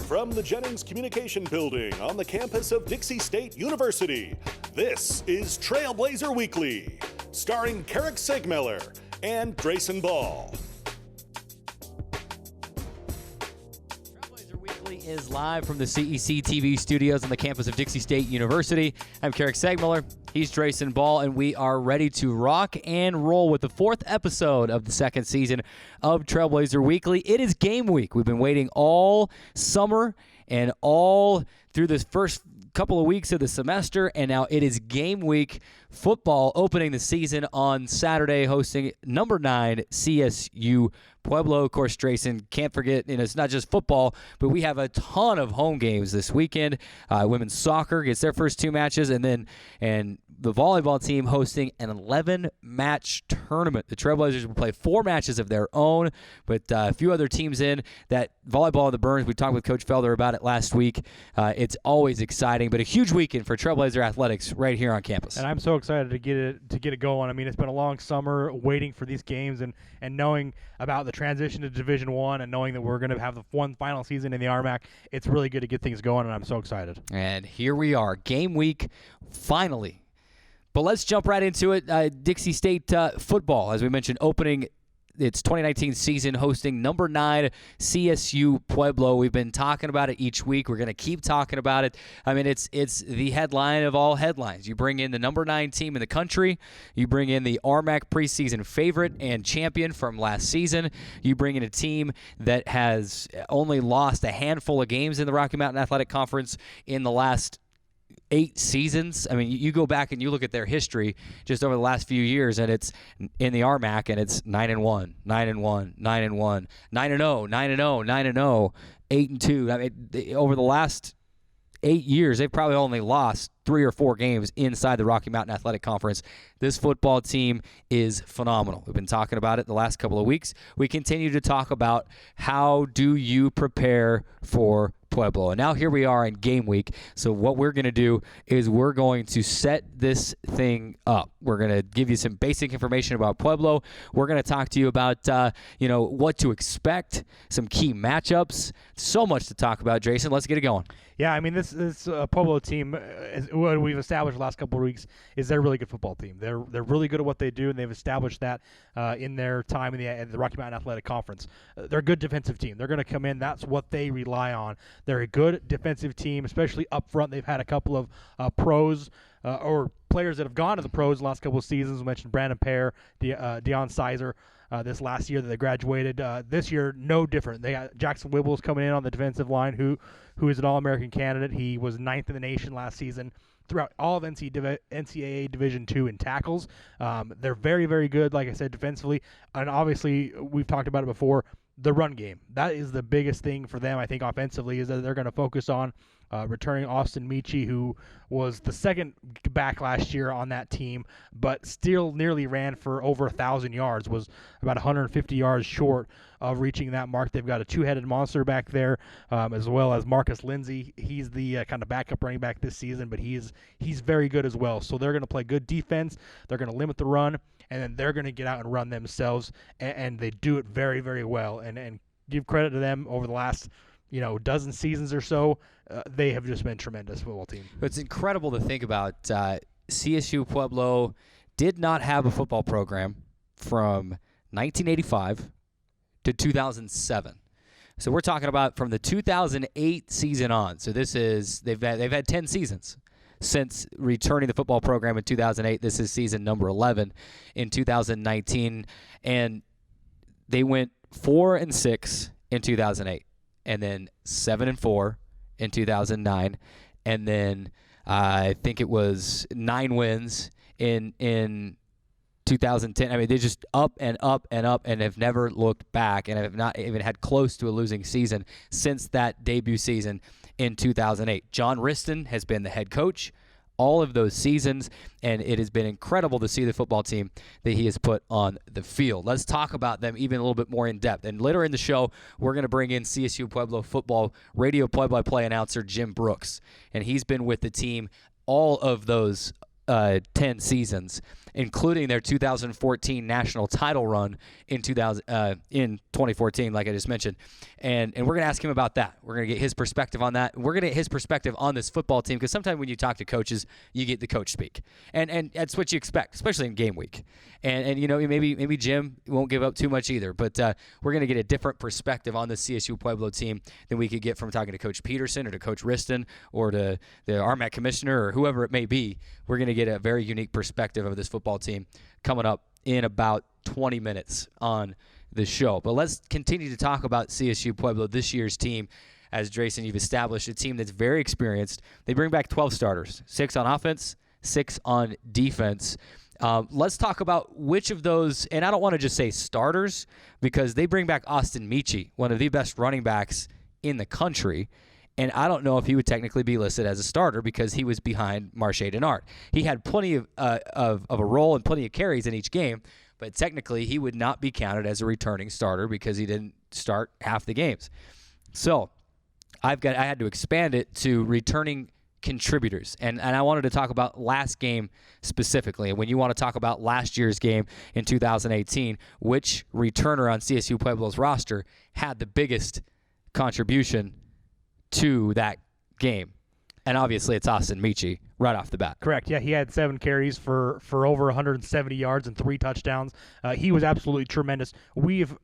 From the Jennings Communication Building on the campus of Dixie State University, this is Trailblazer Weekly, starring Carrick Segmeller and Drayson Ball. Trailblazer Weekly is live from the CEC TV studios on the campus of Dixie State University. I'm Carrick Segmeller. He's Drayson Ball, and we are ready to rock and roll with the fourth episode of the second season of Trailblazer Weekly. It is game week. We've been waiting all summer and all through this first couple of weeks of the semester, and now it is game week. Football opening the season on Saturday, hosting number 9 CSU Pueblo. Of course, Drayson, can't forget, it's not just football, but we have a ton of home games this weekend. Women's soccer gets their first 2 matches, and the volleyball team hosting an 11-match tournament. The Trailblazers will play 4 matches of their own, but a few other teams in. That volleyball in the Burns, we talked with Coach Felder about it last week. It's always exciting, but a huge weekend for Trailblazer athletics right here on campus. And I'm so excited to get it going. I mean, it's been a long summer waiting for these games and knowing about the transition to Division I and knowing that we're going to have the one final season in the RMAC. It's really good to get things going, and I'm so excited. And here we are, game week, finally. But let's jump right into it. Dixie State football, as we mentioned, opening its 2019 season, hosting number 9 CSU Pueblo. We've been talking about it each week. We're going to keep talking about it. I mean, it's the headline of all headlines. You bring in the number 9 team in the country. You bring in the RMAC preseason favorite and champion from last season. You bring in a team that has only lost a handful of games in the Rocky Mountain Athletic Conference in the last 8 seasons. I mean, you go back and you look at their history just over the last few years, and it's in the RMAC, and it's 9-1, 9-1, 9-1, 9-0, 9-0, 9-0, 8-2. I mean, over the last 8 years, they've probably only lost 3 or 4 games inside the Rocky Mountain Athletic Conference. This football team is phenomenal. We've been talking about it the last couple of weeks. We continue to talk about how do you prepare for Pueblo. And now here we are in game week. So what we're going to do is we're going to set this thing up. We're going to give you some basic information about Pueblo. We're going to talk to you about what to expect, some key matchups. So much to talk about, Jason. Let's get it going. Yeah, I mean, this Pueblo team, what we've established the last couple of weeks, is they're a really good football team. They're really good at what they do, and they've established that in their time in the Rocky Mountain Athletic Conference. They're a good defensive team. They're going to come in. That's what they rely on. They're a good defensive team, especially up front. They've had a couple of pros or players that have gone to the pros the last couple of seasons. We mentioned Brandon Pear, Deion Sizer. This last year that they graduated. This year, no different. They got Jackson Wibbles coming in on the defensive line, who is an All-American candidate. He was 9th in the nation last season throughout all of NCAA Division II in tackles. They're very, very good, like I said, defensively. And obviously, we've talked about it before, the run game. That is the biggest thing for them, I think, offensively, is that they're going to focus on returning Austin Michi, who was the second back last year on that team, but still nearly ran for over 1,000 yards, was about 150 yards short of reaching that mark. They've got a 2-headed monster back there, as well as Marcus Lindsay. He's the kind of backup running back this season, but he's very good as well. So they're going to play good defense. They're going to limit the run, and then they're going to get out and run themselves, and they do it very, very well. And give credit to them over the last dozen seasons or so. They have just been tremendous football team. It's incredible to think about. CSU Pueblo did not have a football program from 1985 to 2007. So we're talking about from the 2008 season on. So this is they've had 10 seasons since returning the football program in 2008. This is season number 11 in 2019, and they went 4-6 in 2008. And then 7-4 in 2009, and then I think it was 9 wins in 2010. I mean, they just up and up and up, and have never looked back, and have not even had close to a losing season since that debut season in 2008. John Riston has been the head coach all of those seasons, and it has been incredible to see the football team that he has put on the field. Let's talk about them even a little bit more in depth. And later in the show, we're going to bring in CSU Pueblo football radio play-by-play announcer Jim Brooks, and he's been with the team all of those 10 seasons. including their 2014 national title run in 2014, like I just mentioned. And we're going to ask him about that. We're going to get his perspective on that. We're going to get his perspective on this football team, because sometimes when you talk to coaches, you get the coach speak. And that's what you expect, especially in game week. And you know, maybe Jim won't give up too much either, but we're going to get a different perspective on the CSU Pueblo team than we could get from talking to Coach Peterson or to Coach Riston or to the RMAC commissioner or whoever it may be. We're going to get a very unique perspective of this football team coming up in about 20 minutes on the show. But let's continue to talk about CSU Pueblo, this year's team. As Drayson, you've established a team that's very experienced. They bring back 12 starters, 6 on offense, 6 on defense. Let's talk about which of those, and I don't want to just say starters, because they bring back Austin Michi, one of the best running backs in the country. And I don't know if he would technically be listed as a starter because he was behind Marche Denard. He had plenty of a role and plenty of carries in each game, but technically he would not be counted as a returning starter because he didn't start half the games. So I had to expand it to returning contributors. And I wanted to talk about last game specifically. And when you want to talk about last year's game in 2018, which returner on CSU Pueblo's roster had the biggest contribution to that game? And obviously it's Austin Michi right off the bat. Correct. Yeah, he had 7 carries for over 170 yards and 3 touchdowns. He was absolutely tremendous.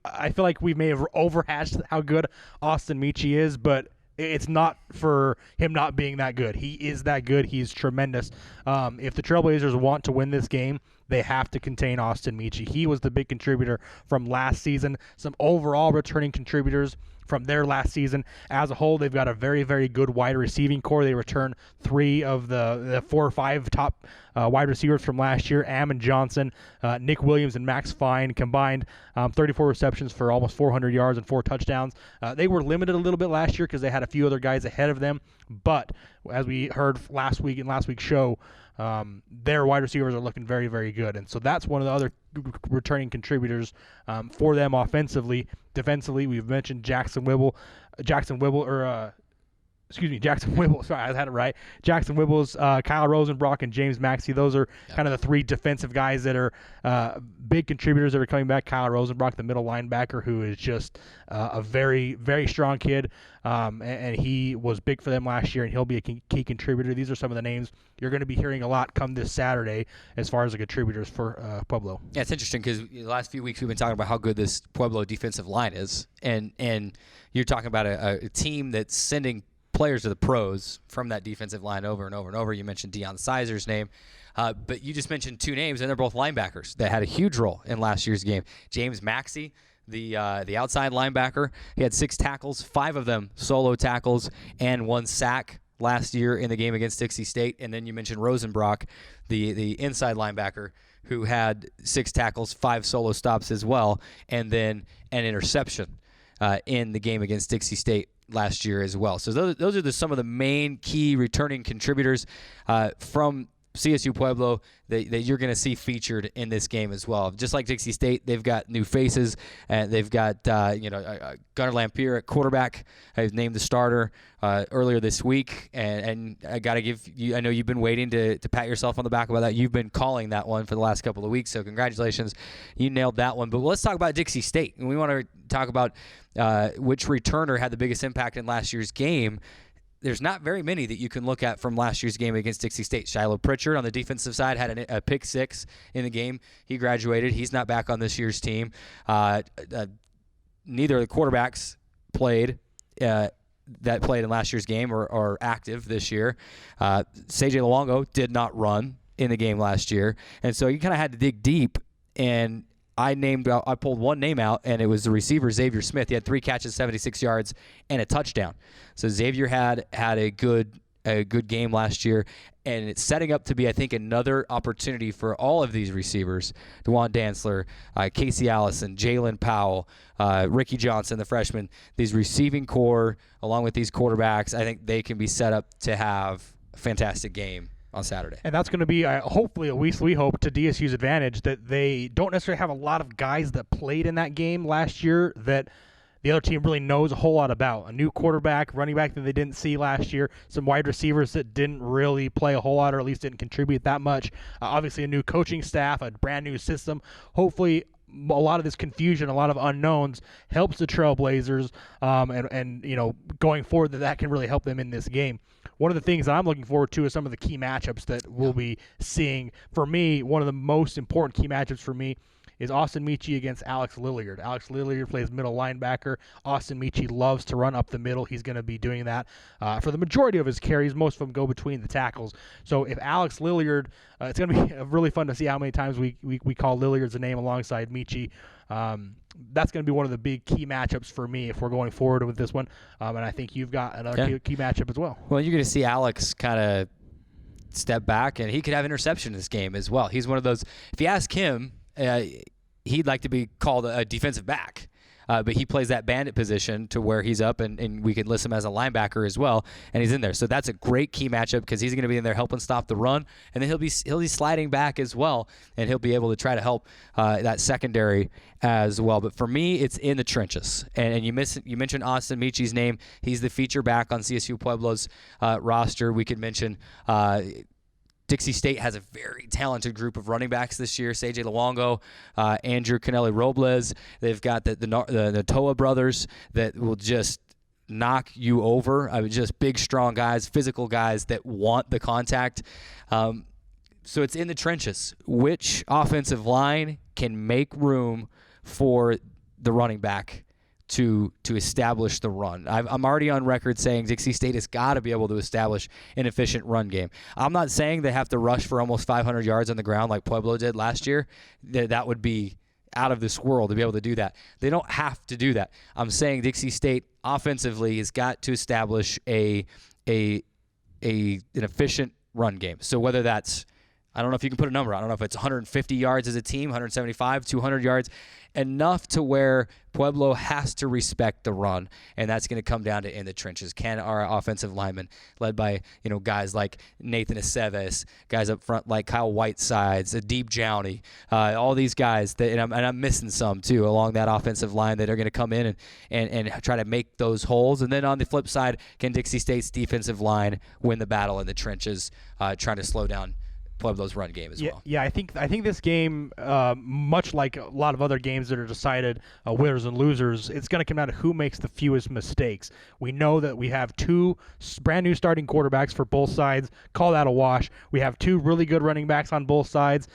I feel like we may have overhashed how good Austin Michi is, but it's not for him not being that good. He is that good. He's tremendous. If the Trailblazers want to win this game, they have to contain Austin Michi. He was the big contributor from last season. Some overall returning contributors from their last season. As a whole, they've got a very, very good wide receiving core. They return 3 of the 4 or 5 top wide receivers from last year. Ammon Johnson, Nick Williams, and Max Fine combined 34 receptions for almost 400 yards and 4 touchdowns. They were limited a little bit last year because they had a few other guys ahead of them. But as we heard last week in last week's show, their wide receivers are looking very, very good. And so that's one of the other returning contributors for them offensively. Defensively, we've mentioned Jackson Wibble. Sorry, I had it right. Jackson Wibbles, Kyle Rosenbrock, and James Maxey. Those are kind of the 3 defensive guys that are big contributors that are coming back. Kyle Rosenbrock, the middle linebacker, who is just a very, very strong kid, and he was big for them last year, and he'll be a key contributor. These are some of the names you're going to be hearing a lot come this Saturday as far as the contributors for Pueblo. Yeah, it's interesting because the last few weeks we've been talking about how good this Pueblo defensive line is, and you're talking about a team that's sending players to the pros from that defensive line over and over and over. You mentioned Deion Sizer's name, but you just mentioned 2 names, and they're both linebackers that had a huge role in last year's game. James Maxey, the outside linebacker, he had 6 tackles, 5 of them solo tackles, and 1 sack last year in the game against Dixie State. And then you mentioned Rosenbrock, the inside linebacker, who had 6 tackles, 5 solo stops as well, and then an interception in the game against Dixie State last year as well. So those are some of the main key returning contributors from CSU Pueblo that you're going to see featured in this game as well. Just like Dixie State, they've got new faces, and they've got Gunnar Lampier at quarterback. I've named the starter earlier this week, and I got to give you. I know you've been waiting to pat yourself on the back about that. You've been calling that one for the last couple of weeks, so congratulations, you nailed that one. But let's talk about Dixie State, and we want to talk about which returner had the biggest impact in last year's game. There's not very many that you can look at from last year's game against Dixie State. Shiloh Pritchard on the defensive side had a pick 6 in the game. He graduated. He's not back on this year's team. Neither of the quarterbacks played that played in last year's game or active this year. CJ Luongo did not run in the game last year. And so you kind of had to dig deep, and I pulled one name out, and it was the receiver, Xavier Smith. He had 3 catches, 76 yards, and a touchdown. So Xavier had a good game last year, and it's setting up to be, I think, another opportunity for all of these receivers, DeJuan Dantzler, Casey Allison, Jalen Powell, Ricky Johnson, the freshman. These receiving core, along with these quarterbacks, I think they can be set up to have a fantastic game on Saturday. And that's going to be, hopefully, at least we hope, to DSU's advantage, that they don't necessarily have a lot of guys that played in that game last year that the other team really knows a whole lot about. A new quarterback, running back that they didn't see last year, some wide receivers that didn't really play a whole lot or at least didn't contribute that much. Obviously a new coaching staff, a brand new system. Hopefully a lot of this confusion, a lot of unknowns helps the Trailblazers, and going forward that can really help them in this game. One of the things that I'm looking forward to is some of the key matchups that we'll be seeing. For me, one of the most important key matchups for me is Austin Michi against Alex Lilliard. Alex Lilliard plays middle linebacker. Austin Michi loves to run up the middle. He's going to be doing that for the majority of his carries. Most of them go between the tackles. So if Alex Lilliard, it's going to be really fun to see how many times we call Lilliard's a name alongside Michi. That's going to be one of the big key matchups for me if we're going forward with this one. And I think you've got another key matchup as well. Well, you're going to see Alex kind of step back, and he could have interception in this game as well. He's one of those, if you ask him, he'd like to be called a defensive back, but he plays that bandit position to where he's up, and we can list him as a linebacker as well, and he's in there. So that's a great key matchup because he's going to be in there helping stop the run, and then he'll be sliding back as well, and he'll be able to try to help that secondary as well. But for me, it's in the trenches. And you mentioned Austin Michi's name. He's the feature back on CSU Pueblo's roster. We could mention Dixie State has a very talented group of running backs this year. CJ Luongo, Andrew Canelli Robles. They've got the Natoa brothers that will just knock you over. Just big, strong guys, physical guys that want the contact. So it's in the trenches. Which offensive line can make room for the running back to establish the run? I'm already on record saying Dixie State has got to be able to establish an efficient run game. I'm not saying they have to rush for almost 500 yards on the ground like Pueblo did last year. That would be out of this world to be able to do that. They don't have to do that. I'm saying Dixie State offensively has got to establish an efficient run game. So whether that's, I don't know if you can put a number. I don't know if it's 150 yards as a team, 175, 200 yards, enough to where Pueblo has to respect the run, and that's going to come down to in the trenches. Can our offensive linemen, led by guys like Nathan Aceves, guys up front like Kyle Whitesides, Deep Jowney, all these guys that, and I'm missing some too along that offensive line that are going to come in and try to make those holes. And then on the flip side, can Dixie State's defensive line win the battle in the trenches, trying to slow down Pueblo's run game as well? Yeah, I think this game, much like a lot of other games that are decided winners and losers, it's going to come down to who makes the fewest mistakes. We know that we have two brand new starting quarterbacks for both sides. Call that a wash. We have two really good running backs on both sides.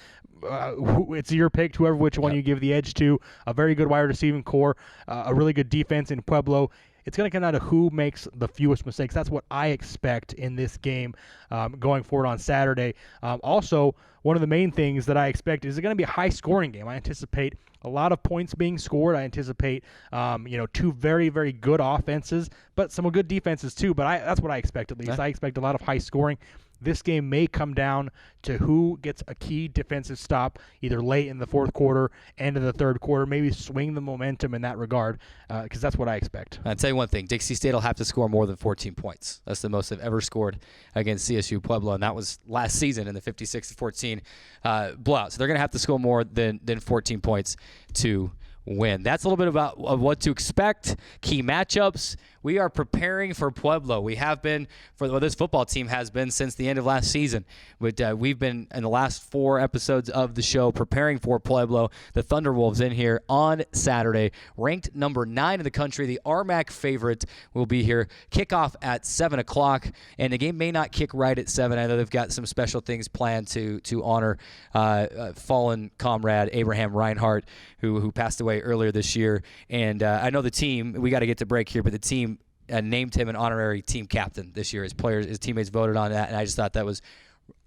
It's your pick, whoever which one you give the edge to. A very good wide receiving core, a really good defense in Pueblo. It's going to come down to who makes the fewest mistakes. That's what I expect in this game going forward on Saturday. Also, one of the main things that I expect is it's going to be a high-scoring game. I anticipate a lot of points being scored. I anticipate, two very, very good offenses, but some good defenses too. But that's what I expect at least. Yeah. I expect a lot of high scoring. This game may come down to who gets a key defensive stop either late in the fourth quarter, end of the third quarter, maybe swing the momentum in that regard, because that's what I expect. I'll tell you one thing. Dixie State will have to score more than 14 points. That's the most they've ever scored against CSU Pueblo, and that was last season in the 56-14 blowout. So they're going to have to score more than 14 points to win. That's a little bit about what to expect, key matchups. We are preparing for Pueblo. We have been, this football team has been since the end of last season. But we've been, in the last 4 episodes of the show, preparing for Pueblo. The Thunderwolves in here on Saturday, ranked number 9 in the country. The RMAC favorite will be here. Kickoff at 7 o'clock, and the game may not kick right at 7. I know they've got some special things planned to honor fallen comrade Abraham Reinhardt, who passed away earlier this year. And I know the team, we got to get to break here, but the team named him an honorary team captain this year. His teammates voted on that, and I just thought that was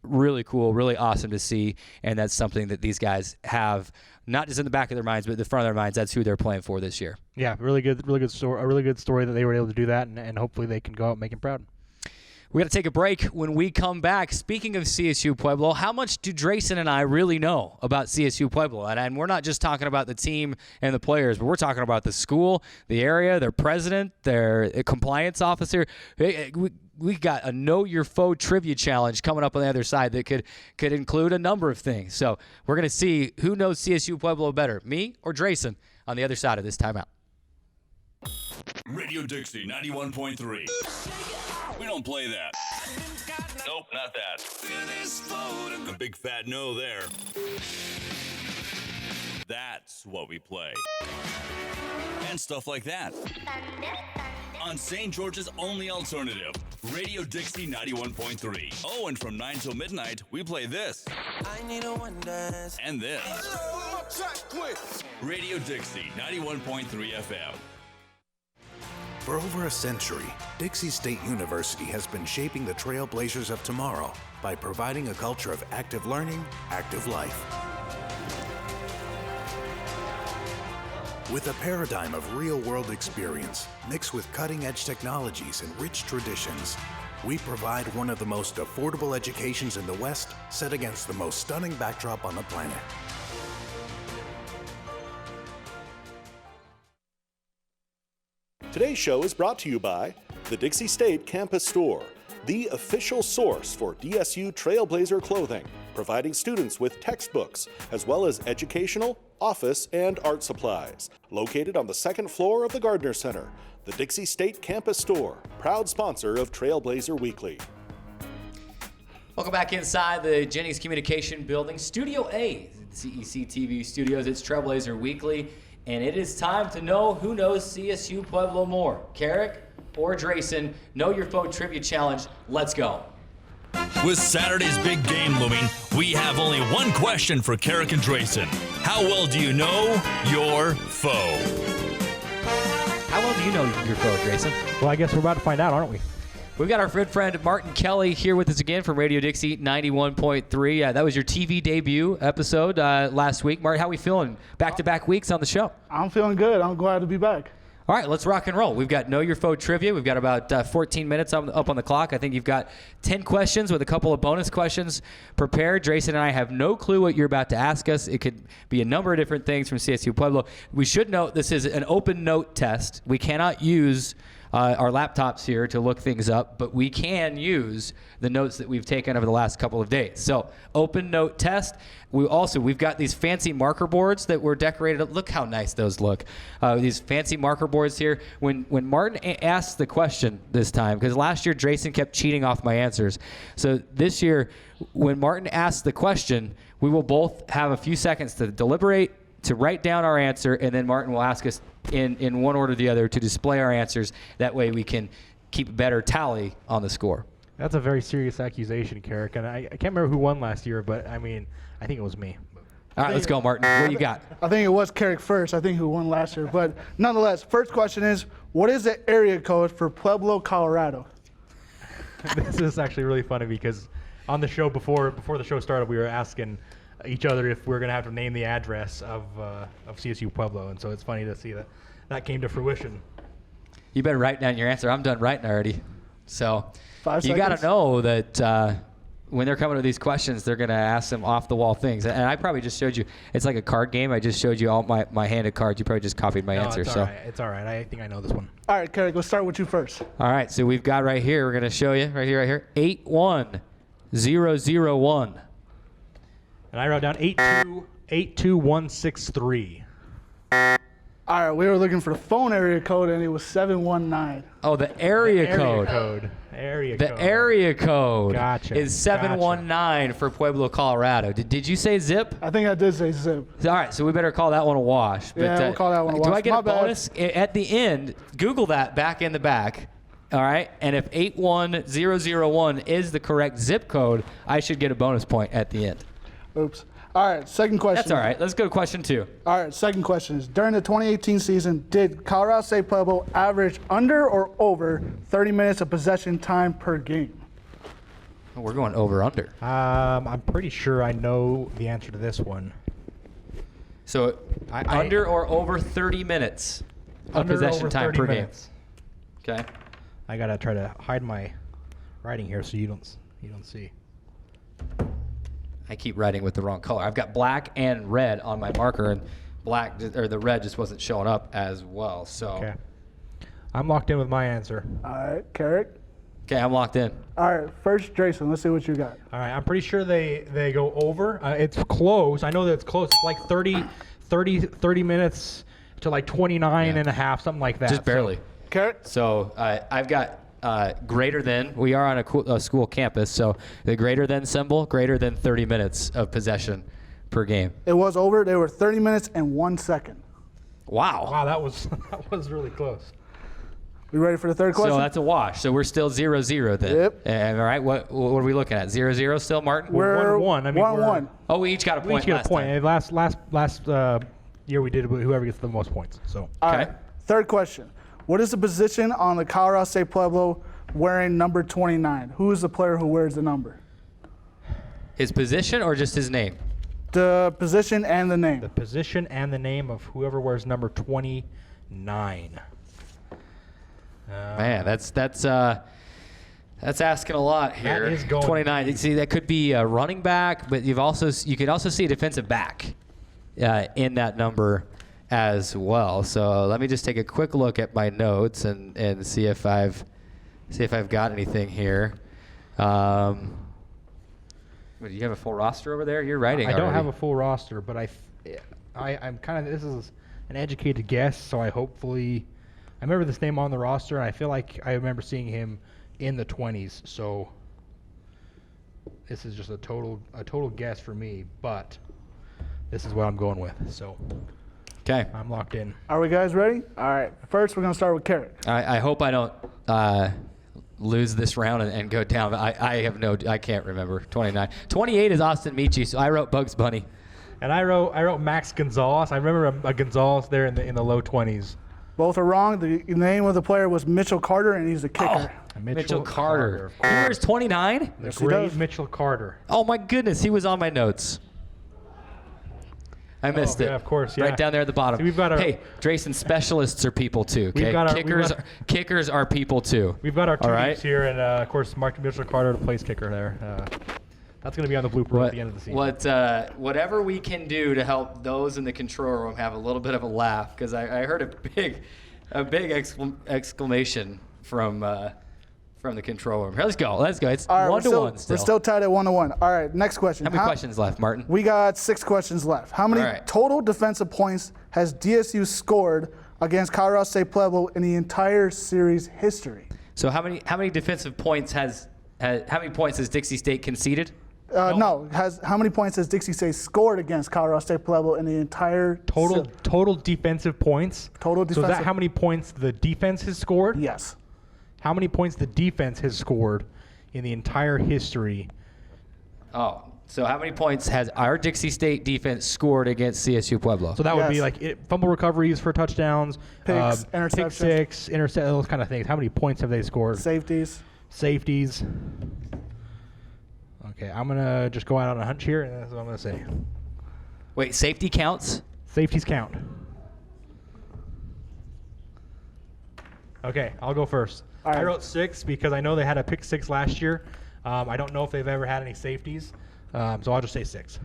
really cool, really awesome to see, and that's something that these guys have not just in the back of their minds, but the front of their minds. That's who they're playing for this year. Yeah, really good story. A really good story that they were able to do that, and hopefully they can go out and make him proud. We got to take a break. When we come back, speaking of CSU Pueblo, how much do Drayson and I really know about CSU Pueblo? And we're not just talking about the team and the players, but we're talking about the school, the area, their president, their compliance officer. We got a Know Your Foe trivia challenge coming up on the other side that could include a number of things. So we're going to see who knows CSU Pueblo better, me or Drayson, on the other side of this timeout. Radio Dixie 91.3. We don't play that. Nope, not that. A big fat no there. That's what we play. And stuff like that. On St. George's only alternative, Radio Dixie 91.3. Oh, and from 9 till midnight, we play this. I need a one dance. And this. Radio Dixie 91.3 FM. For over a century, Dixie State University has been shaping the trailblazers of tomorrow by providing a culture of active learning, active life. With a paradigm of real-world experience mixed with cutting-edge technologies and rich traditions, we provide one of the most affordable educations in the West, set against the most stunning backdrop on the planet. Today's show is brought to you by the Dixie State Campus Store, the official source for DSU Trailblazer clothing, providing students with textbooks, as well as educational, office, and art supplies. Located on the second floor of the Gardner Center, the Dixie State Campus Store, proud sponsor of Trailblazer Weekly. Welcome back inside the Jennings Communication Building, Studio A, CEC TV Studios. It's Trailblazer Weekly, and it is time to know who knows CSU Pueblo more, Carrick or Drayson. Know Your Foe Trivia Challenge. Let's go. With Saturday's big game looming, we have only one question for Carrick and Drayson. How well do you know your foe? How well do you know your foe, Drayson? Well, I guess we're about to find out, aren't we? We've got our good friend Martin Kelly here with us again from Radio Dixie 91.3. That was your TV debut episode last week. Martin, how are we feeling? Back-to-back weeks on the show. I'm feeling good. I'm glad to be back. All right, let's rock and roll. We've got Know Your Foe trivia. We've got about 14 minutes up on the clock. I think you've got 10 questions with a couple of bonus questions prepared. Drayson and I have no clue what you're about to ask us. It could be a number of different things from CSU Pueblo. We should note this is an open note test. We cannot use our laptops here to look things up, but we can use the notes that we've taken over the last couple of days. So, open note test. We've got these fancy marker boards that were decorated. Look how nice those look. These fancy marker boards here. When Martin asked the question this time, because last year Drayson kept cheating off my answers. So this year, when Martin asked the question, we will both have a few seconds to deliberate, to write down our answer, and then Martin will ask us in one order or the other to display our answers. That way we can keep a better tally on the score. That's a very serious accusation, Carrick, and I can't remember who won last year, but I mean, I think it was me. All right, let's go, Martin. What do you got? I think it was Carrick first. I think who won last year. But nonetheless, first question is, what is the area code for Pueblo, Colorado? This is actually really funny because on the show before the show started, we were asking each other if we're going to have to name the address of CSU Pueblo, and so it's funny to see that came to fruition. You better write down your answer. I'm done writing already. So 5 you got seconds. to know that when they're coming to these questions, they're going to ask them off-the-wall things. And I probably just showed you. It's like a card game. I just showed you all my hand of cards. You probably just copied my answer. It's all right. It's all right. I think I know this one. All right, Carrick, let's start with you first. All right, so we've got right here. We're going to show you right here. 81001. And I wrote down 82163. All right, we were looking for the phone area code, and it was 719. Oh, the area code. The area code Gotcha. is 719 for Pueblo, Colorado. Did you say zip? I think I did say zip. All right, so we better call that one a wash. Yeah, we'll call that one a Do wash. I get My a bad. bonus? At the end, Google that back in the back. All right, and if 81001 is the correct zip code, I should get a bonus point at the end. Oops. All right, second question. That's all right. Let's go to question 2. All right, second question is, during the 2018 season, did Colorado State Pueblo average under or over 30 minutes of possession time per game? Oh, we're going over/under. I'm pretty sure I know the answer to this one. So under or over 30 minutes of Under or possession over time 30 per minutes. game. Okay. I gotta try to hide my writing here so you don't see. I keep writing with the wrong color. I've got black and red on my marker, and the red just wasn't showing up as well. So. Okay. I'm locked in with my answer. All right, Carrick. Okay, I'm locked in. All right, first, Drayson, let's see what you got. All right, I'm pretty sure they go over. It's close. I know that it's close. It's like 30 minutes to like 29 and a half, something like that. Just barely. So Carrot? So I've got greater than. We are on a school campus, so the greater than symbol, greater than 30 minutes of possession per game. It was over. They were 30 minutes and 1 second. Wow. Wow, that was really close. We ready for the third question? So that's a wash. So we're still 0-0 then. Yep. All right. What are we looking at? 0-0 still, Martin? We're 1-1. I mean, 1-1. Oh, we each got a point. We each get a point. time. Last year we did whoever gets the most points. So. All Okay. right. Third question. What is the position on the Colorado State Pueblo wearing number 29? Who is the player who wears the number? His position or just his name? The position and the name. The position and the name of whoever wears number 29. Man, that's asking a lot here. That is going 29. You see, that could be a running back, but you could also see a defensive back in that number as well. So let me just take a quick look at my notes and see if I've got anything here. Do you have a full roster over there? You're writing. I don't already. have a full roster, but I'm kind of, this is an educated guess, so I remember this name on the roster, and I feel like I remember seeing him in the 20s. So this is just a total guess for me, but this is what I'm going with. So Okay. I'm locked in. Are we guys ready? All right. First, we're going to start with Carrot. I hope I don't lose this round and go down. I can't remember. 29. 28 is Austin Michi, so I wrote Bugs Bunny. And I wrote Max Gonzalez. I remember a Gonzalez there in the low 20s. Both are wrong. The name of the player was Mitchell Carter, and he's a kicker. Mitchell Carter. He wears 29? The Yes, he great does. Mitchell Carter. Oh, my goodness. He was on my notes. I missed it. Yeah, of course, yeah. Right down there at the bottom. See, we've got our- hey, Drayson, specialists are people too, okay? We've got our- Kickers are people too. We've got our two All right? teams here, and of course, Mark Mitchell Carter, the place kicker there. That's going to be on the blooper at the end of the season. Whatever we can do to help those in the control room have a little bit of a laugh, because I heard a big exclamation from the control room. Let's go. It's All right, 1-1 still. We're still tied at 1-1. All right, next question. How many questions left, Martin? We got 6 questions left. How many All right. total defensive points has DSU scored against Colorado State Pueblo in the entire series history? So how many defensive points how many points has Dixie State conceded? No. How many points has Dixie State scored against Colorado State Pueblo in the entire Total defensive points. Total So is defensive- that how many points the defense has scored? Yes. How many points the defense has scored in the entire history? Oh, so how many points has our Dixie State defense scored against CSU Pueblo? So that would be Yes. like fumble recoveries for touchdowns, Picks, pick interceptions. six, those kind of things. How many points have they scored? Safeties. Safeties. Okay, I'm gonna just go out on a hunch here, and that's what I'm gonna say. Wait, safety counts? Safeties count. Okay, I'll go first. All right. I wrote 6 because I know they had a pick 6 last year. I don't know if they've ever had any safeties, so I'll just say 6.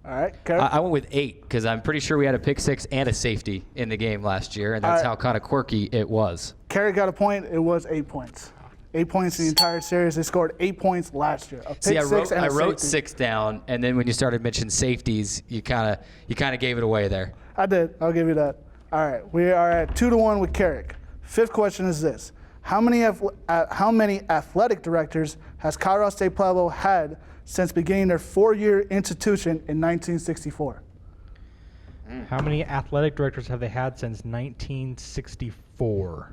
All right, Carrot. I went with 8 because I'm pretty sure we had a pick 6 and a safety in the game last year, and that's All right. how kind of quirky it was. Carrot got a point. It was 8 points. 8 points in the entire series. They scored 8 points last year. A pick See, I six and a wrote safety. 6 down, and then when you started mentioning safeties, you kind of gave it away there. I did. I'll give you that. All right. We are at 2-1 with Carrick. 5th question is this. How many athletic directors has Colorado State Pueblo had since beginning their 4-year institution in 1964? How many athletic directors have they had since 1964?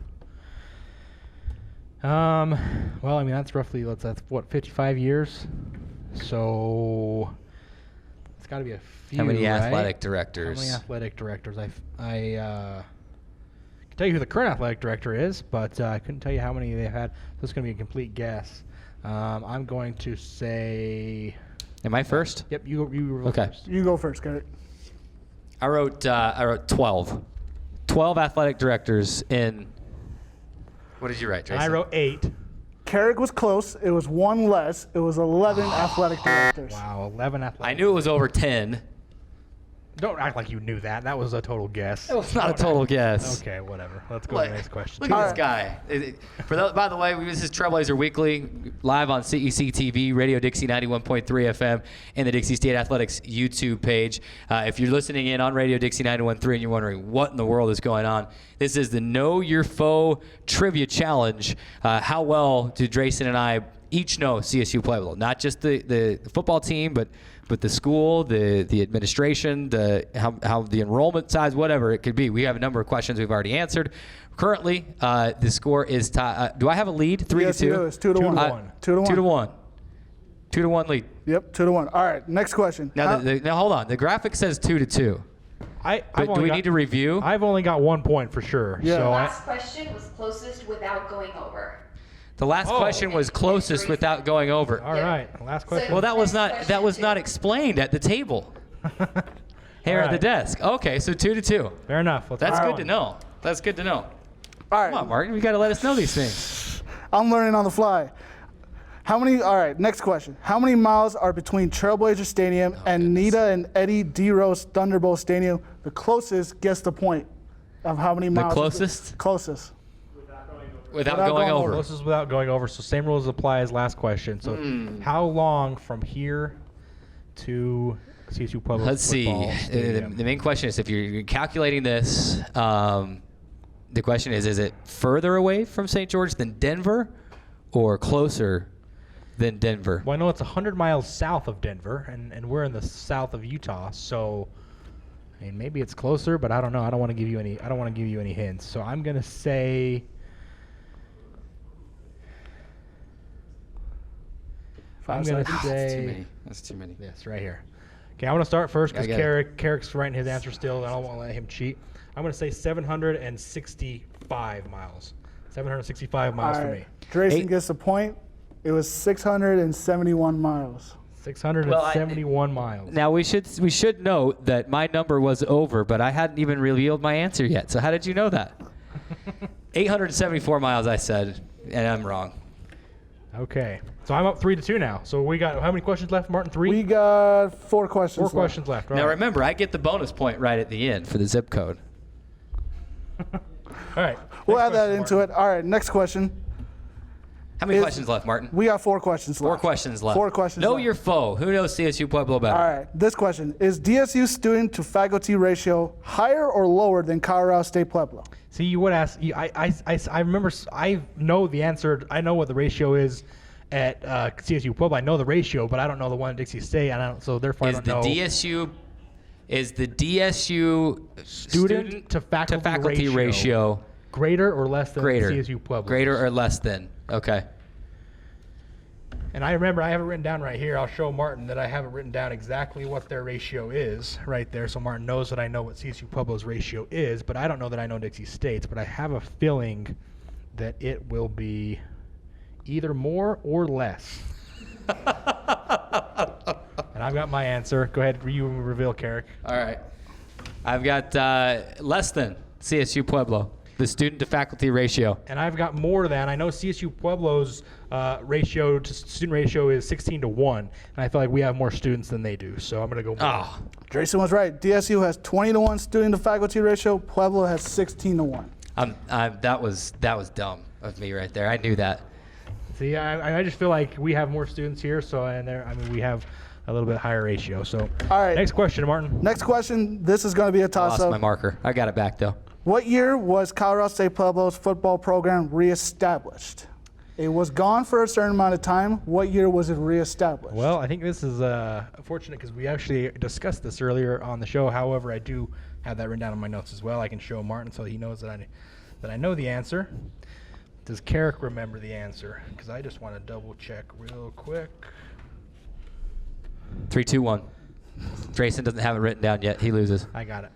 Well, I mean, that's what, 55 years? So it's got to be a few. How many right? athletic directors? How many athletic directors? I can tell you who the current athletic director is, but I couldn't tell you how many they've had. So it's going to be a complete guess. I'm going to say. Am I first? Yep, you were Okay. first. You go first, Carrick. I wrote 12. 12 athletic directors in. What did you write, Jason? I wrote 8. Carrick was close. It was 1 less. It was 11 athletic directors. Wow, 11 athletic. I knew it was over 10. Don't act like you knew that. That was a total guess. It was not a total guess. Okay, whatever. Let's go to the next question. Look at this guy. By the way, this is Trailblazer Weekly, live on CEC TV, Radio Dixie 91.3 FM, and the Dixie State Athletics YouTube page. If you're listening in on Radio Dixie 91.3 and you're wondering what in the world is going on, this is the Know Your Foe Trivia Challenge. How well do Drayson and I each know CSU Pueblo? Not just the football team, but the school, the administration, how the enrollment size, whatever it could be. We have a number of questions we've already answered. Currently, the score is tied. Do I have a lead? 3-2? Yes, you do. It's 2-1. 2-1. 2-1 lead. Yep, 2-1. All right, next question. Now, now hold on. The graphic says 2-2. Do we need to review? I've only got 1 point for sure. Yeah. So The last question was closest without going over. The last question was closest without going over. all right, last question. Well, that was not explained at the table. Here at the right. desk. Okay, so 2-2. Fair enough. That's good to know. That's good to know. All right. Come on, Martin. You got to let us know these things. I'm learning on the fly. All right, next question. How many miles are between Trailblazer Stadium and Nita and Eddie D. Rose Thunderbolt Stadium? The closest gets the point of how many miles. The closest? Closest. Without going over. This is without going over. So same rules apply as last question. So how long from here to CSU Pueblo Let's see. football stadium? The main question is, if you're calculating this, the question is it further away from St. George than Denver or closer than Denver? Well, I know it's 100 miles south of Denver, and we're in the south of Utah. So, I mean, maybe it's closer, but I don't know. I don't want to give you any hints. So I'm gonna say. That's too many. That's too many. Yes, right here. Okay, I want to start first because I get it. Carrick's writing his answer still, and I don't want to let him cheat. I'm going to say 765 miles. 765 miles for me. Drayson gets a point. It was 671 miles. 671 miles. Now we should note that my number was over, but I hadn't even revealed my answer yet. So how did you know that? 874 miles, I said, and I'm wrong. Okay, so I'm up 3-2 now. So we got how many questions left, Martin? 3. We got 4 questions. Four questions left. Right. Now remember, I get the bonus point right at the end for the zip code. All right. We'll Next add that question, into Martin. it. All right, next question. How many questions left, Martin? We got 4 questions left. 4 questions left. 4 questions Know left. your foe. Who knows CSU Pueblo better? All right, this question. Is DSU student to faculty ratio higher or lower than Colorado State Pueblo? See, you would ask. I remember. I know the answer. I know what the ratio is at CSU Pueblo. I know the ratio, but I don't know the one at Dixie State. So therefore, I don't know. Is the DSU student to faculty ratio greater or less than CSU Pueblo? Greater or less than? Okay. And I remember I have it written down right here. I'll show Martin that I have it written down exactly what their ratio is right there. So Martin knows that I know what CSU Pueblo's ratio is, but I don't know that I know Dixie State's. But I have a feeling that it will be either more or less. And I've got my answer. Go ahead, you reveal, Carrick. All right. I've got less than CSU Pueblo, the student to faculty ratio. And I've got more than. I know CSU Pueblo's ratio to student ratio is 16-1, and I feel like we have more students than they do. So I'm going to go more. Oh, Drayson was right. DSU has 20-1 student to faculty ratio. Pueblo has 16-1. that was dumb of me right there. I knew that. See, I just feel like we have more students here, so we have a little bit higher ratio. So, All right. Next question, Martin. Next question. This is going to be a Lost my toss-up. marker. I got it back though. What year was Colorado State Pueblo's football program reestablished? It was gone for a certain amount of time. What year was it reestablished? Well, I think this is fortunate because we actually discussed this earlier on the show. However, I do have that written down in my notes as well. I can show Martin so he knows that I know the answer. Does Carrick remember the answer? Because I just want to double check real quick. 3, 2, 1. Drayson doesn't have it written down yet. He loses. I got it.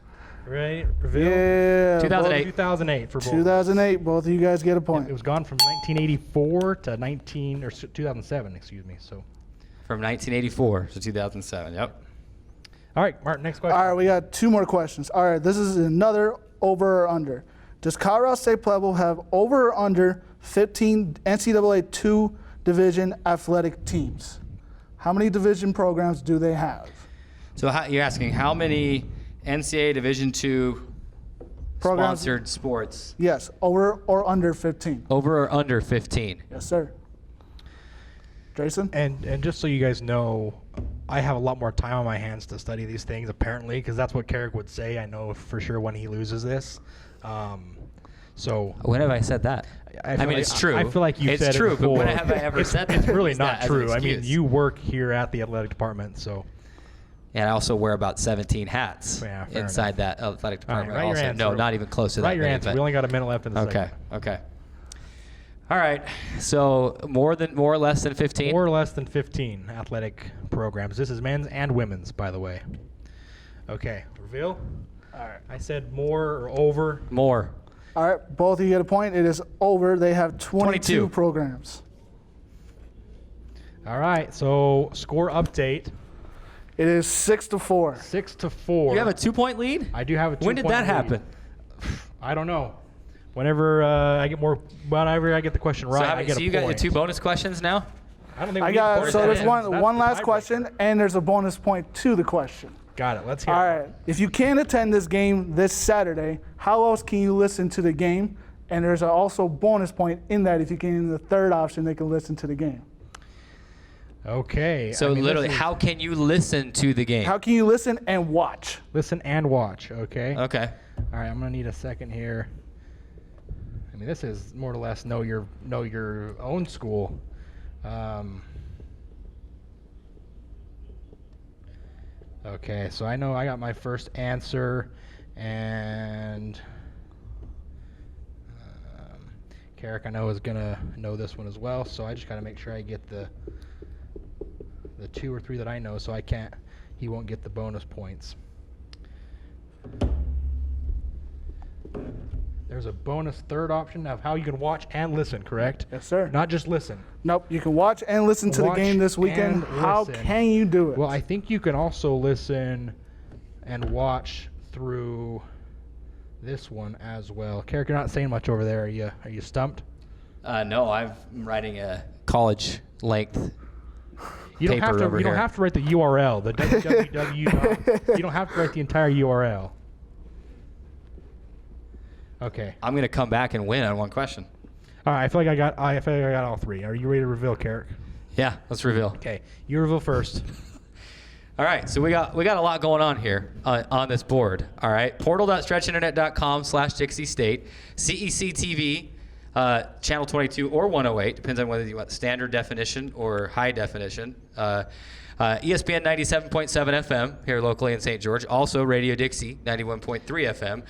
Ready? Reveal. Yeah. 2008. 2008 for both. 2008. Both of you guys get a point. It was gone from 1984 to 2007. Excuse me. So. From 1984 to 2007. Yep. All right, Martin. Next question. All right, we got 2 more questions. All right, this is another over or under. Does Colorado State Pueblo have over or under 15 NCAA 2 division athletic teams? How many division programs do they have? So you're asking how many NCAA Division II Programs- sponsored sports. Yes, over or under 15. Over or under 15? Yes, sir. Jason? And just so you guys know, I have a lot more time on my hands to study these things, apparently, because that's what Carrick would say. I know for sure when he loses this. So When have I said that? I feel mean, like- it's true. I feel like you it's said true, it but when before. have I ever said that? It's really Use not that as an true. I mean, excuse. you work here at the athletic department, so. And I also wear about 17 hats Yeah, fair inside that athletic All right, department. write your also, answer. no, not even close to that. Write your many, answer. but- We only got a minute left in the Okay. segment. Okay. All right. So more or less than 15. More or less than 15 athletic programs. This is men's and women's, by the way. Okay, reveal. All right. I said more or over. More. All right, both of you get a point. It is over. They have 22 22. programs. All right. So score update. It is 6-4. 6-4. You have a 2-point lead? I do have a 2-point When did that lead. happen? I don't know. Whenever whenever I get the question right, I get so a you got your point. 2 bonus questions now? I don't think I we need got bonus so there's points. That's one the last tiebreaker. question, and there's a bonus point to the question. Got it. Let's hear All it. right. If you can't attend this game this Saturday, how else can you listen to the game? And there's also bonus point in that if you can in the third option, they can listen to the game. Okay. So I mean, literally, this is- how can you listen to the game? How can you listen and watch? listen and watch? Okay. Okay. All right. I'm gonna need a second here. I mean, this is more or less know your own school. Okay, so I know I got my first answer, and Carrick I know is gonna know this one as well. So I just gotta make sure I get the 2 or 3 that I know, so he won't get the bonus points. There's a bonus third option of how you can watch and listen, correct? Yes, sir. Not just listen. Nope. You can watch and listen to the Watch game this weekend. and How listen. can you do it? Well, I think you can also listen and watch through this one as well. Carrick, you're not saying much over there. Are you stumped? No, I'm writing a college length. You don't have Paper to. over You don't here. have to write the URL. The www. You don't have to write the entire URL. Okay. I'm going to come back and win on one question. All right. I feel like I got all 3. Are you ready to reveal, Carrick? Yeah, let's reveal. Okay. You reveal first. All right, so we got a lot going on here on this board. All right, portal.stretchinternet.com/Dixie State, CEC TV, channel 22 or 108, depends on whether you want standard definition or high definition. ESPN 97.7 FM here locally in St. George. Also Radio Dixie 91.3 FM.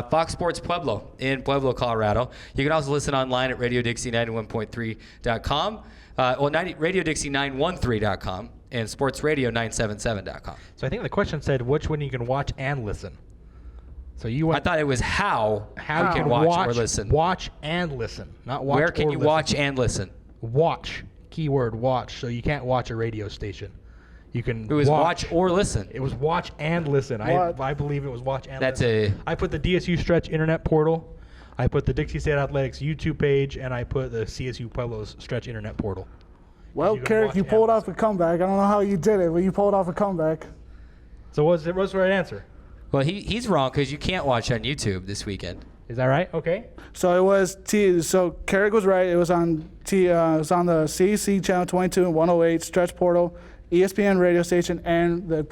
Fox Sports Pueblo in Pueblo, Colorado. You can also listen online at RadioDixie91.3.com. RadioDixie913.com and SportsRadio977.com. So I think the question said which one you can watch and listen. So you I want thought it was how you you can watch or listen. Watch and listen, not watch. Where can or you listen. watch and listen? Watch. Keyword watch. So you can't watch a radio station. You can. It was watch or listen. It was watch and listen. I believe it was watch and That's listen. a- I put the DSU Stretch Internet Portal. I put the Dixie State Athletics YouTube page, and I put the CSU Pueblo's Stretch Internet Portal. Well, you can Carrick, watch you and pulled off listen. a comeback. I don't know how you did it, but you pulled off a comeback. So what's the right answer? Well, he's wrong because you can't watch on YouTube this weekend. Is that right? Okay. So it was So Carrick was right. It was on it was on the CEC channel 22 and 108 Stretch Portal, ESPN radio station, and the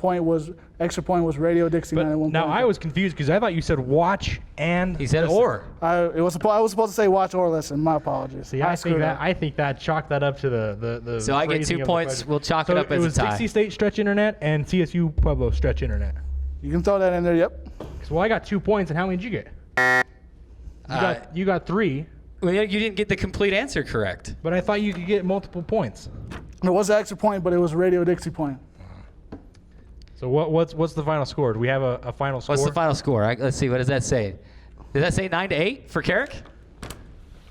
extra point was Radio Dixie But 91. now I was confused because I thought you said watch and. He said listen. or. I was supposed to say watch or listen. My apologies. See, I screwed up. think that chalked that up to the. So I get phrasing 2 of the points. question. We'll chalk So it up as a It was tie. Dixie State Stretch Internet and CSU Pueblo Stretch Internet. You can throw that in there. Yep. Well, I got 2 points, and how many did you get? You got 3, Well, you didn't get the complete answer correct. but I thought you could get multiple points. It was an extra point, but it was Radio Dixie point. So what's the final score? Do we have a final score? What's the final score? Let's see. What does that say? Does that say 9-8 for Carrick?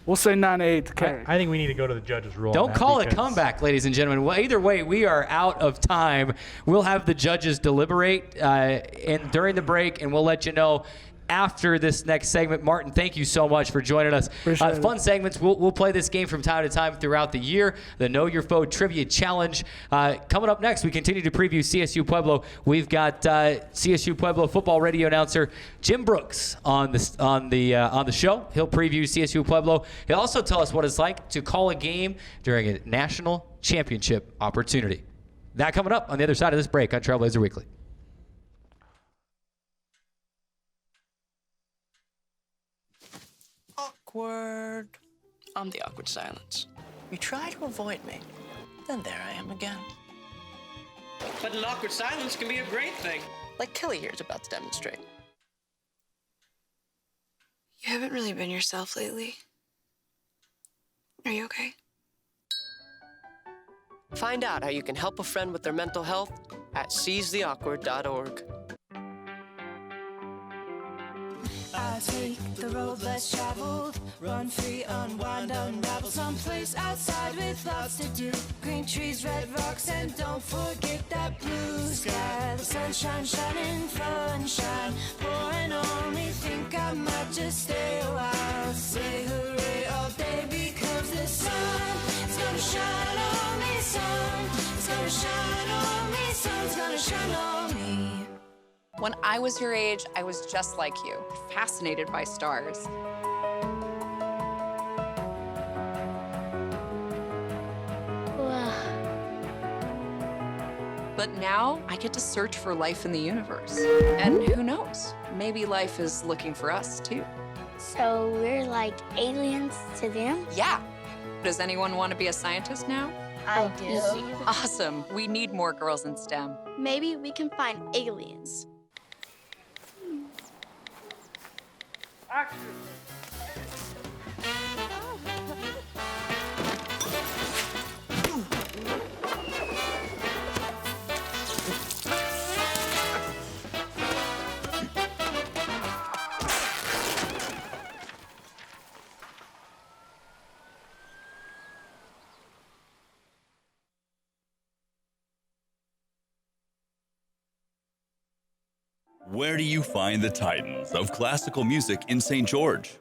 We'll say 9-8 to Carrick. I think we need to go to the judges' rule. on Don't that call it because- comeback, ladies and gentlemen. Well, either way, we are out of time. We'll have the judges deliberate and during the break, and we'll let you know after this next segment. Martin, thank you so much for joining us. Fun segments. We'll play this game from time to time throughout the year. The Know Your Foe Trivia Challenge. Coming up next, we continue to preview CSU Pueblo. We've got CSU Pueblo football radio announcer Jim Brooks on the show. He'll preview CSU Pueblo. He'll also tell us what it's like to call a game during a national championship opportunity. That coming up on the other side of this break on Trailblazer Weekly. Awkward. I'm the awkward silence. You try to avoid me, then there I am again. But an awkward silence can be a great thing. Like Kelly here's about to demonstrate. You haven't really been yourself lately. Are you okay? Find out how you can help a friend with their mental health at seizetheawkward.org. I take the road less traveled, run free, unwind, unravel, someplace outside with lots to do. Green trees, red rocks, and don't forget that blue sky. The sunshine shining, sunshine pouring on me. Think I might just stay a while. Say hooray all day because the sun is gonna shine on me. Sun is gonna shine on me. Sun's gonna shine on me. When I was your age, I was just like you, fascinated by stars. But now I get to search for life in the universe. And who knows, maybe life is looking for us too. So we're like aliens to them? Yeah. Does anyone want to be a scientist now? I do. Awesome. We need more girls in STEM. Maybe we can find aliens. Action. Where do you find the titans of classical music in St. George?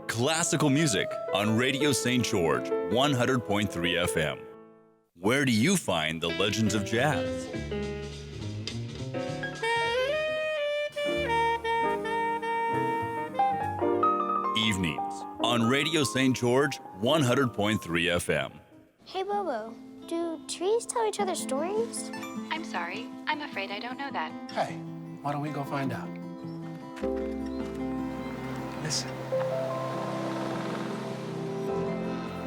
Classical music on Radio St. George, 100.3 FM. Where do you find the legends of jazz? Evenings on Radio St. George, 100.3 FM. Hey, Bobo, do trees tell each other stories? I'm sorry. I'm afraid I don't know that. Hey, why don't we go find out? Listen.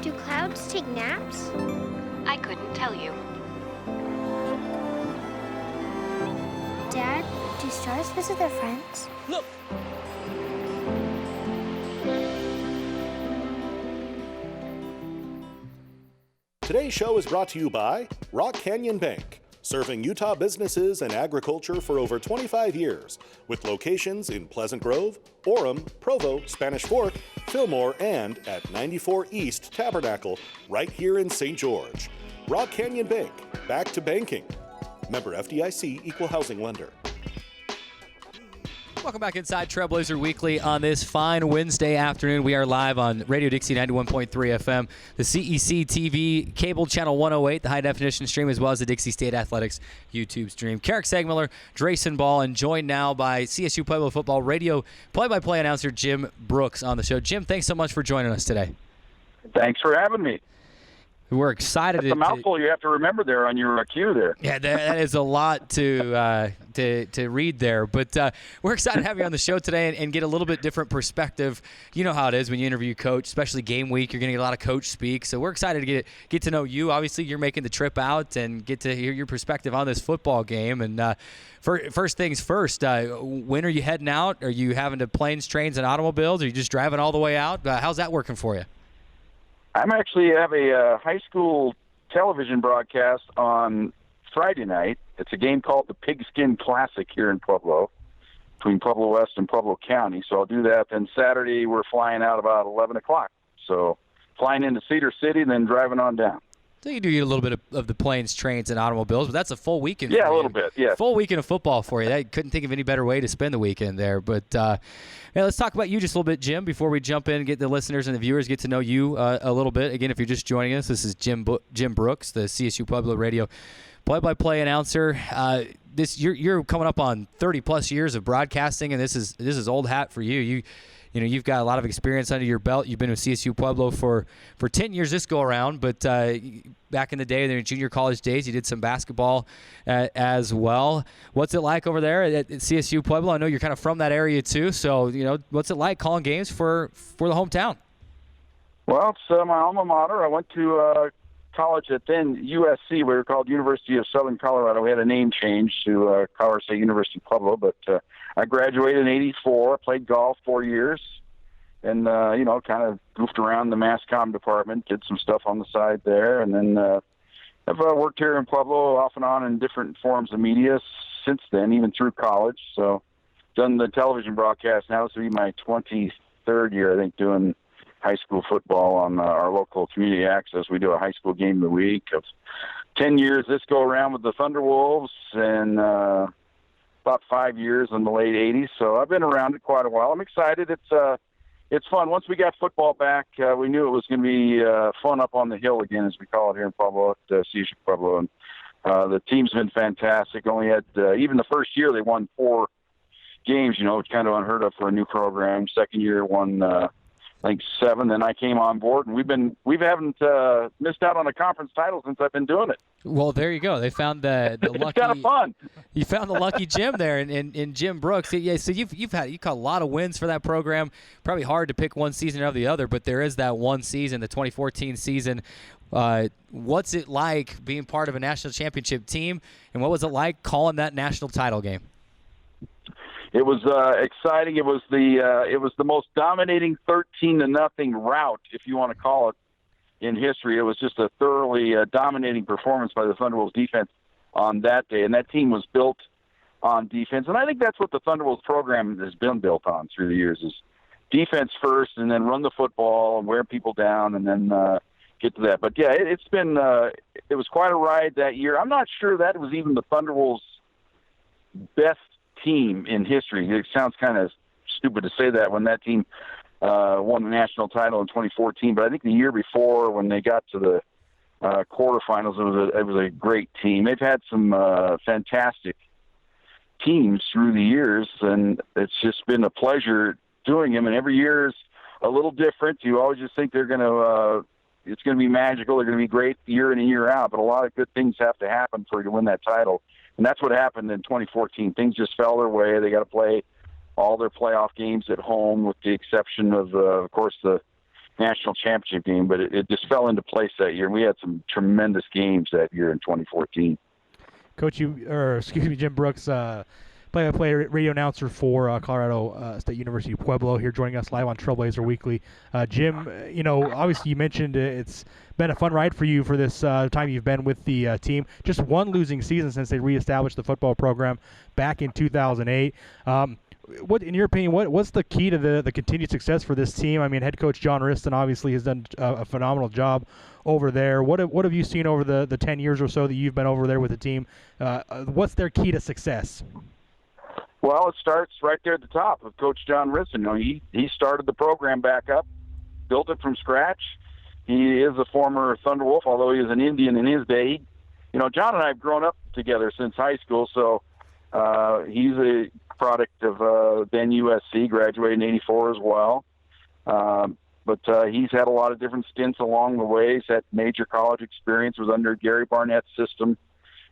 Do clouds take naps? I couldn't tell you. Dad, do stars visit their friends? Look! Today's show is brought to you by Rock Canyon Bank, serving Utah businesses and agriculture for over 25 years, with locations in Pleasant Grove, Orem, Provo, Spanish Fork, Fillmore, and at 94 East Tabernacle, right here in St. George. Rock Canyon Bank, back to banking. Member FDIC, Equal Housing Lender. Welcome back inside Trailblazer Weekly on this fine Wednesday afternoon. We are live on Radio Dixie 91.3 FM, the CEC TV, cable channel 108, the high-definition stream, as well as the Dixie State Athletics YouTube stream. Carrick Segmiller, Drayson Ball, and joined now by CSU Pueblo football radio play-by-play announcer Jim Brooks on the show. Jim, thanks so much for joining us today. Thanks for having me. We're excited. That's a mouthful you have to remember there on your cue there. Yeah, that is a lot to read there. But we're excited to have you on the show today and get a little bit different perspective. You know how it is when you interview coach, especially game week. You're going to get a lot of coach speak. So we're excited to get to know you. Obviously, you're making the trip out and get to hear your perspective on this football game. And first things first, when are you heading out? Are you having to planes, trains, and automobiles? Are you just driving all the way out? How's that working for you? I'm actually have a high school television broadcast on Friday night. It's a game called the Pigskin Classic here in Pueblo, between Pueblo West and Pueblo County. So I'll do that. Then Saturday we're flying out about 11 o'clock. So flying into Cedar City, then driving on down. So you do get a little bit of the planes, trains, and automobiles, but that's a full weekend. Yeah, for a you. little bit. Yeah, full weekend of football for you. I couldn't think of any better way to spend the weekend there. But let's talk about you just a little bit, Jim, before we jump in and get the listeners and the viewers get to know you a little bit. Again, if you're just joining us, this is Jim Brooks, the CSU Pueblo Radio play-by-play announcer. You're coming up on 30+ years of broadcasting, and this is old hat for you. You've got a lot of experience under your belt. You've been with CSU Pueblo for 10 years this go around, but back in the day, in your junior college days, you did some basketball as well. What's it like over there at CSU Pueblo? I know you're kind of from that area too, so what's it like calling games for the hometown? Well, it's my alma mater. I went to college at then USC. We were called University of Southern Colorado. We had a name change to Colorado State University Pueblo, but I graduated in '84. Played golf 4 years, and kind of goofed around the mass comm department. Did some stuff on the side there, and then I've worked here in Pueblo off and on in different forms of media since then, even through college. So, done the television broadcast now. This will be my 23rd year, I think, doing high school football on our local community access. We do a high school game of the week. Of 10 years this go around with the Thunderwolves, and about 5 years in the late 80s. So I've been around it quite a while. I'm excited. It's fun. Once we got football back, we knew it was going to be fun up on the hill again, as we call it here in Pueblo, at CSU Pueblo. And the team's been fantastic. Only had, even the first year, they won 4 games, it's kind of unheard of for a new program. Second year, won I think 7. Then I came on board, and we haven't missed out on a conference title since I've been doing it. Well, there you go. They found the lucky. It's kind of fun. You found the lucky Jim there in Jim Brooks. Yeah, so you caught a lot of wins for that program. Probably hard to pick one season over the other, but there is that one season, the 2014 season. What's it like being part of a national championship team, and what was it like calling that national title game? It was exciting. It was the most dominating 13-0 rout, if you want to call it, in history. It was just a thoroughly dominating performance by the Thunderwolves defense on that day, and that team was built on defense. And I think that's what the Thunderwolves program has been built on through the years: is defense first, and then run the football and wear people down, and then get to that. But yeah, it was quite a ride that year. I'm not sure that was even the Thunderwolves' best team in history. It sounds kind of stupid to say that when that team won the national title in 2014, but I think the year before, when they got to the quarterfinals, it was a great team. They've had some fantastic teams through the years, and it's just been a pleasure doing them. And every year is a little different. You always just think they're going to it's going to be magical. They're going to be great year in and year out, but a lot of good things have to happen for you to win that title. And that's what happened in 2014. Things just fell their way. They got to play all their playoff games at home, with the exception of course, the national championship game. But it just fell into place that year. We had some tremendous games that year in 2014. Coach, Jim Brooks, play-by-play radio announcer for Colorado State University Pueblo, here joining us live on Trailblazer Weekly. Jim, obviously you mentioned it's been a fun ride for you for this time you've been with the team. Just one losing season since they reestablished the football program back in 2008. What, in your opinion, what's the key to the continued success for this team? I mean, head coach John Riston obviously has done a phenomenal job over there. What have you seen over the 10 years or so that you've been over there with the team? What's their key to success? Well, it starts right there at the top with Coach John Riston. He started the program back up, built it from scratch. He is a former Thunderwolf, although he was an Indian in his day. John and I have grown up together since high school, so he's a product of then USC, graduated in '84 as well. But he's had a lot of different stints along the way. He's had major college experience, was under Gary Barnett's system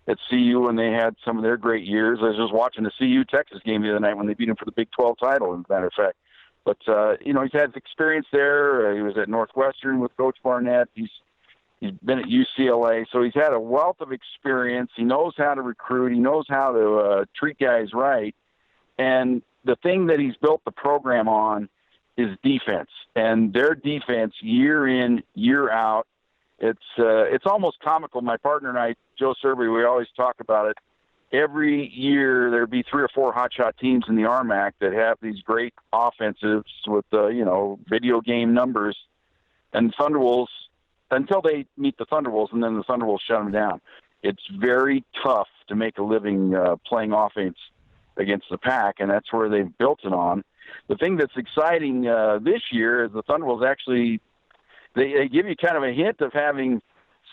at CU when they had some of their great years. I was just watching the CU-Texas game the other night when they beat him for the Big 12 title, as a matter of fact. But, he's had experience there. He was at Northwestern with Coach Barnett. He's been at UCLA. So he's had a wealth of experience. He knows how to recruit. He knows how to treat guys right. And the thing that he's built the program on is defense. And their defense, year in, year out, it's almost comical. My partner and I, Joe Serby, we always talk about it. Every year there'd be 3 or 4 hotshot teams in the RMAC that have these great offensives with video game numbers, and Thunderwolves until they meet the Thunderwolves, and then the Thunderwolves shut them down. It's very tough to make a living playing offense against the Pack, and that's where they've built it on. The thing that's exciting this year is the Thunderwolves actually they give you kind of a hint of having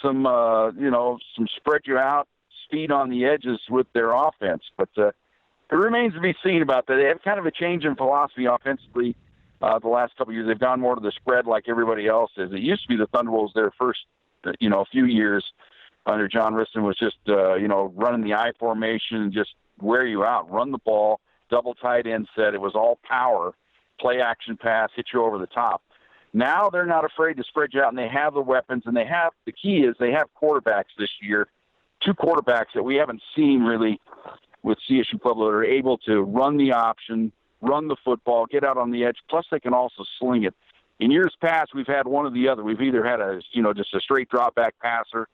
some some spread you out speed on the edges with their offense, but it remains to be seen about that. They have kind of a change in philosophy offensively. The last couple of years, they've gone more to the spread like everybody else is. It used to be the Thunderwolves their first, few years under John Riston was just, running the I formation and just wear you out, run the ball, double tight end set. It was all power, play action pass, hit you over the top. Now they're not afraid to spread you out, and they have the weapons, and the key is they have quarterbacks this year, 2 quarterbacks that we haven't seen really with CSU Pueblo that are able to run the option, run the football, get out on the edge, plus they can also sling it. In years past, we've had one or the other. We've either had just a straight drop back passer,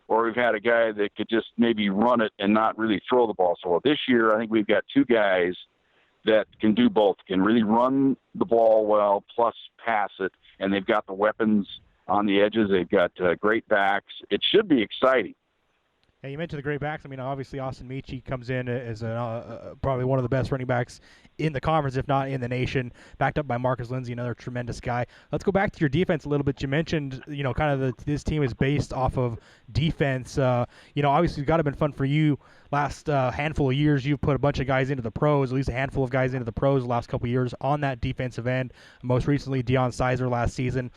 or we've had a guy that could just maybe run it and not really throw the ball. So this year, I think we've got 2 guys that can do both, can really run the ball well, plus pass it, and they've got the weapons on the edges. They've got great backs. It should be exciting. Yeah, you mentioned the great backs. I mean, obviously Austin Michie comes in as probably one of the best running backs in the conference, if not in the nation, backed up by Marcus Lindsey, another tremendous guy. Let's go back to your defense a little bit. You mentioned, this team is based off of defense. Obviously it's got to have been fun for you last handful of years. You've put a bunch of guys into the pros, at least a handful of guys into the pros the last couple of years on that defensive end. Most recently, Deion Sizer last season.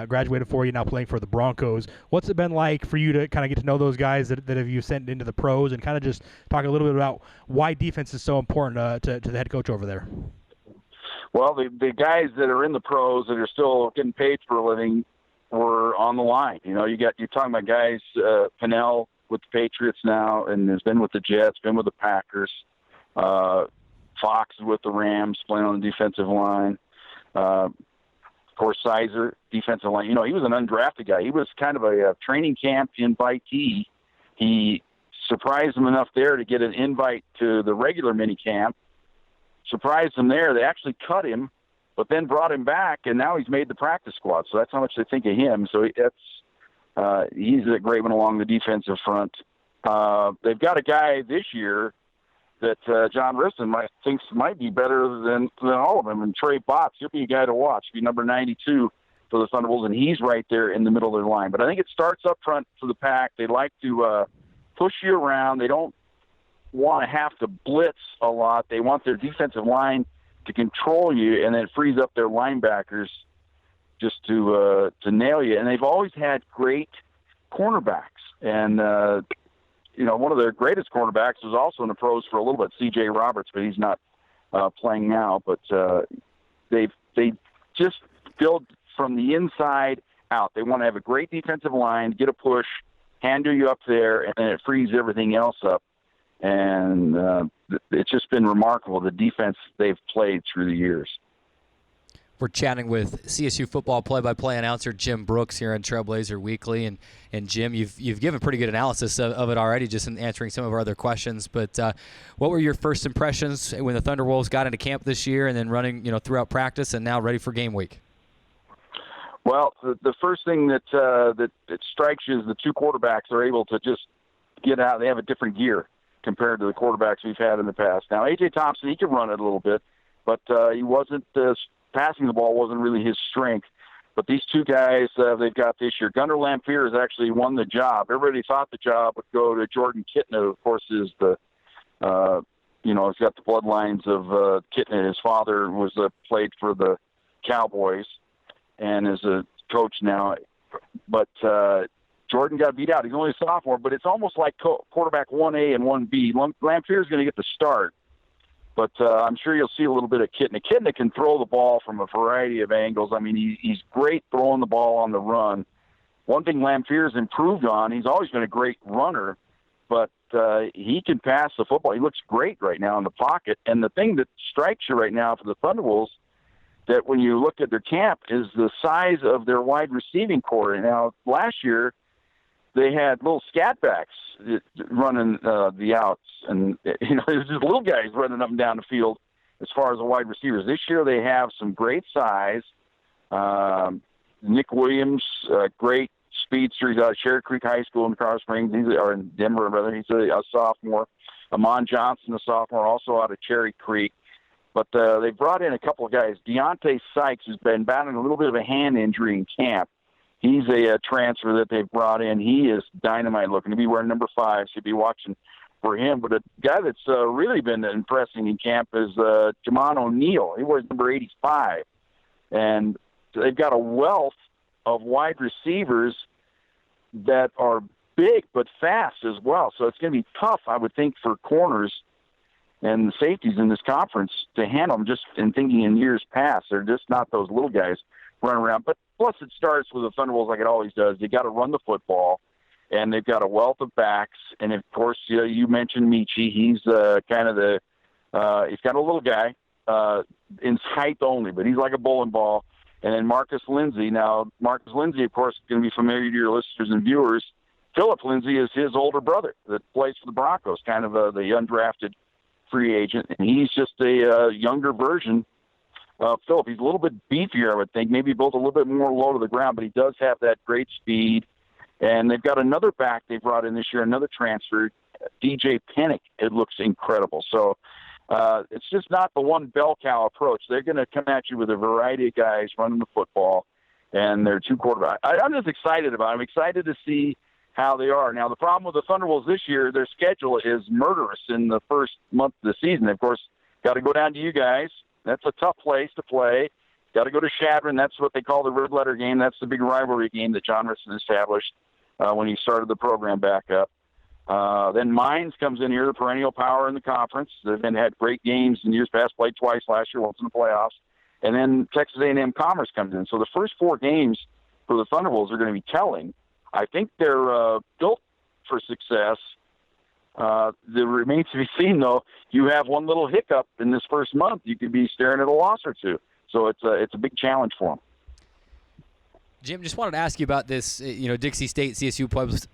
Graduated for you, now playing for the Broncos. What's it been like for you to kind of get to know those guys that have you sent into the pros, and kind of just talk a little bit about why defense is so important to the head coach over there? Well, the guys that are in the pros that are still getting paid for a living were on the line. You're talking about guys, Pennell with the Patriots now, and has been with the Jets, been with the Packers. Fox with the Rams, playing on the defensive line. Of course, Sizer, defensive line. He was an undrafted guy. He was kind of a training camp invitee. He surprised them enough there to get an invite to the regular mini camp. Surprised them there. They actually cut him, but then brought him back, and now he's made the practice squad. So that's how much they think of him. So he's a great one along the defensive front. They've got a guy this year that John Riston thinks might be better than all of them, and Trey Botts. He'll be a guy to watch. He'll be number 92 for the Thunderbolts, and he's right there in the middle of their line. But I think it starts up front for the Pack. They like to push you around. They don't want to have to blitz a lot. They want their defensive line to control you, and then it frees up their linebackers just to nail you. And they've always had great cornerbacks. And one of their greatest cornerbacks was also in the pros for a little bit, C.J. Roberts, but he's not playing now. But they just build from the inside out. They want to have a great defensive line, get a push, handle you up there, and then it frees everything else up. And it's just been remarkable, the defense they've played through the years. We're chatting with CSU football play-by-play announcer Jim Brooks here on Trailblazer Weekly, and Jim, you've given pretty good analysis of it already, just in answering some of our other questions. But what were your first impressions when the Thunderwolves got into camp this year, and then running throughout practice, and now ready for game week? Well, the first thing that strikes you is the 2 quarterbacks are able to just get out. They have a different gear compared to the quarterbacks we've had in the past. Now, A.J. Thompson, he can run it a little bit, but he wasn't passing the ball wasn't really his strength. But these 2 guys they've got this year. Gunnar Lamphere has actually won the job. Everybody thought the job would go to Jordan Kitna, who, of course, is he's got the bloodlines of Kitna. His father played for the Cowboys and is a coach now. But Jordan got beat out. He's only a sophomore, but it's almost like quarterback 1A and 1B. Lamphere's going to get the start. But I'm sure you'll see a little bit of Kitna. Kitna can throw the ball from a variety of angles. I mean, he's great throwing the ball on the run. One thing Lamphere's improved on, he's always been a great runner, but he can pass the football. He looks great right now in the pocket. And the thing that strikes you right now for the Thunderwolves, that when you look at their camp, is the size of their wide receiving core. Now, last year, they had little scat backs running the outs, and there's just little guys running up and down the field as far as the wide receivers. This year they have some great size. Nick Williams, great speedster. He's out of Cherry Creek High School in Colorado Springs. Or in Denver, rather. He's a sophomore. Amon Johnson, a sophomore, also out of Cherry Creek. But they brought in a couple of guys. Deontay Sykes has been battling a little bit of a hand injury in camp. He's a transfer that they've brought in. He is dynamite looking to be wearing number 5, so you'll be watching for him. But a guy that's really been impressing in camp is Jamon O'Neal. He wears number 85. And they've got a wealth of wide receivers that are big but fast as well. So it's going to be tough, I would think, for corners and the safeties in this conference to handle them. Just in thinking in years past, they're just not those little guys running around. But plus it starts with the Thunderbolts like it always does. They got to run the football, and they've got a wealth of backs. And, of course, you mentioned Michi. He's kind of the he's got a little guy in height only, but he's like a bowling ball. And then Marcus Lindsay. Now, Marcus Lindsay, of course, is going to be familiar to your listeners and viewers. Philip Lindsay is his older brother that plays for the Broncos, kind of the undrafted free agent. And he's just a younger version of Philip. He's a little bit beefier, I would think, maybe built a little bit more low to the ground, but he does have that great speed. And they've got another back they brought in this year, another transfer, DJ Pennick. It looks incredible. So it's just not the one bell cow approach. They're going to come at you with a variety of guys running the football, and they're 2 quarterbacks. I'm just excited about it. I'm excited to see how they are. Now, the problem with the Thunderbolts this year, their schedule is murderous in the first month of the season. Of course, got to go down to you guys. That's a tough place to play. Got to go to Chadron. That's what they call the red letter game. That's the big rivalry game that John Risson established when he started the program back up. Then Mines comes in here, the perennial power in the conference. They've had great games in years past, played twice last year, once in the playoffs. And then Texas A&M Commerce comes in. So the first 4 games for the Thunderbolts are going to be telling. I think they're built for success. There remains to be seen, though. You have one little hiccup in this first month, you could be staring at a loss or 2. So it's a big challenge for them. Jim, just wanted to ask you about this, Dixie State CSU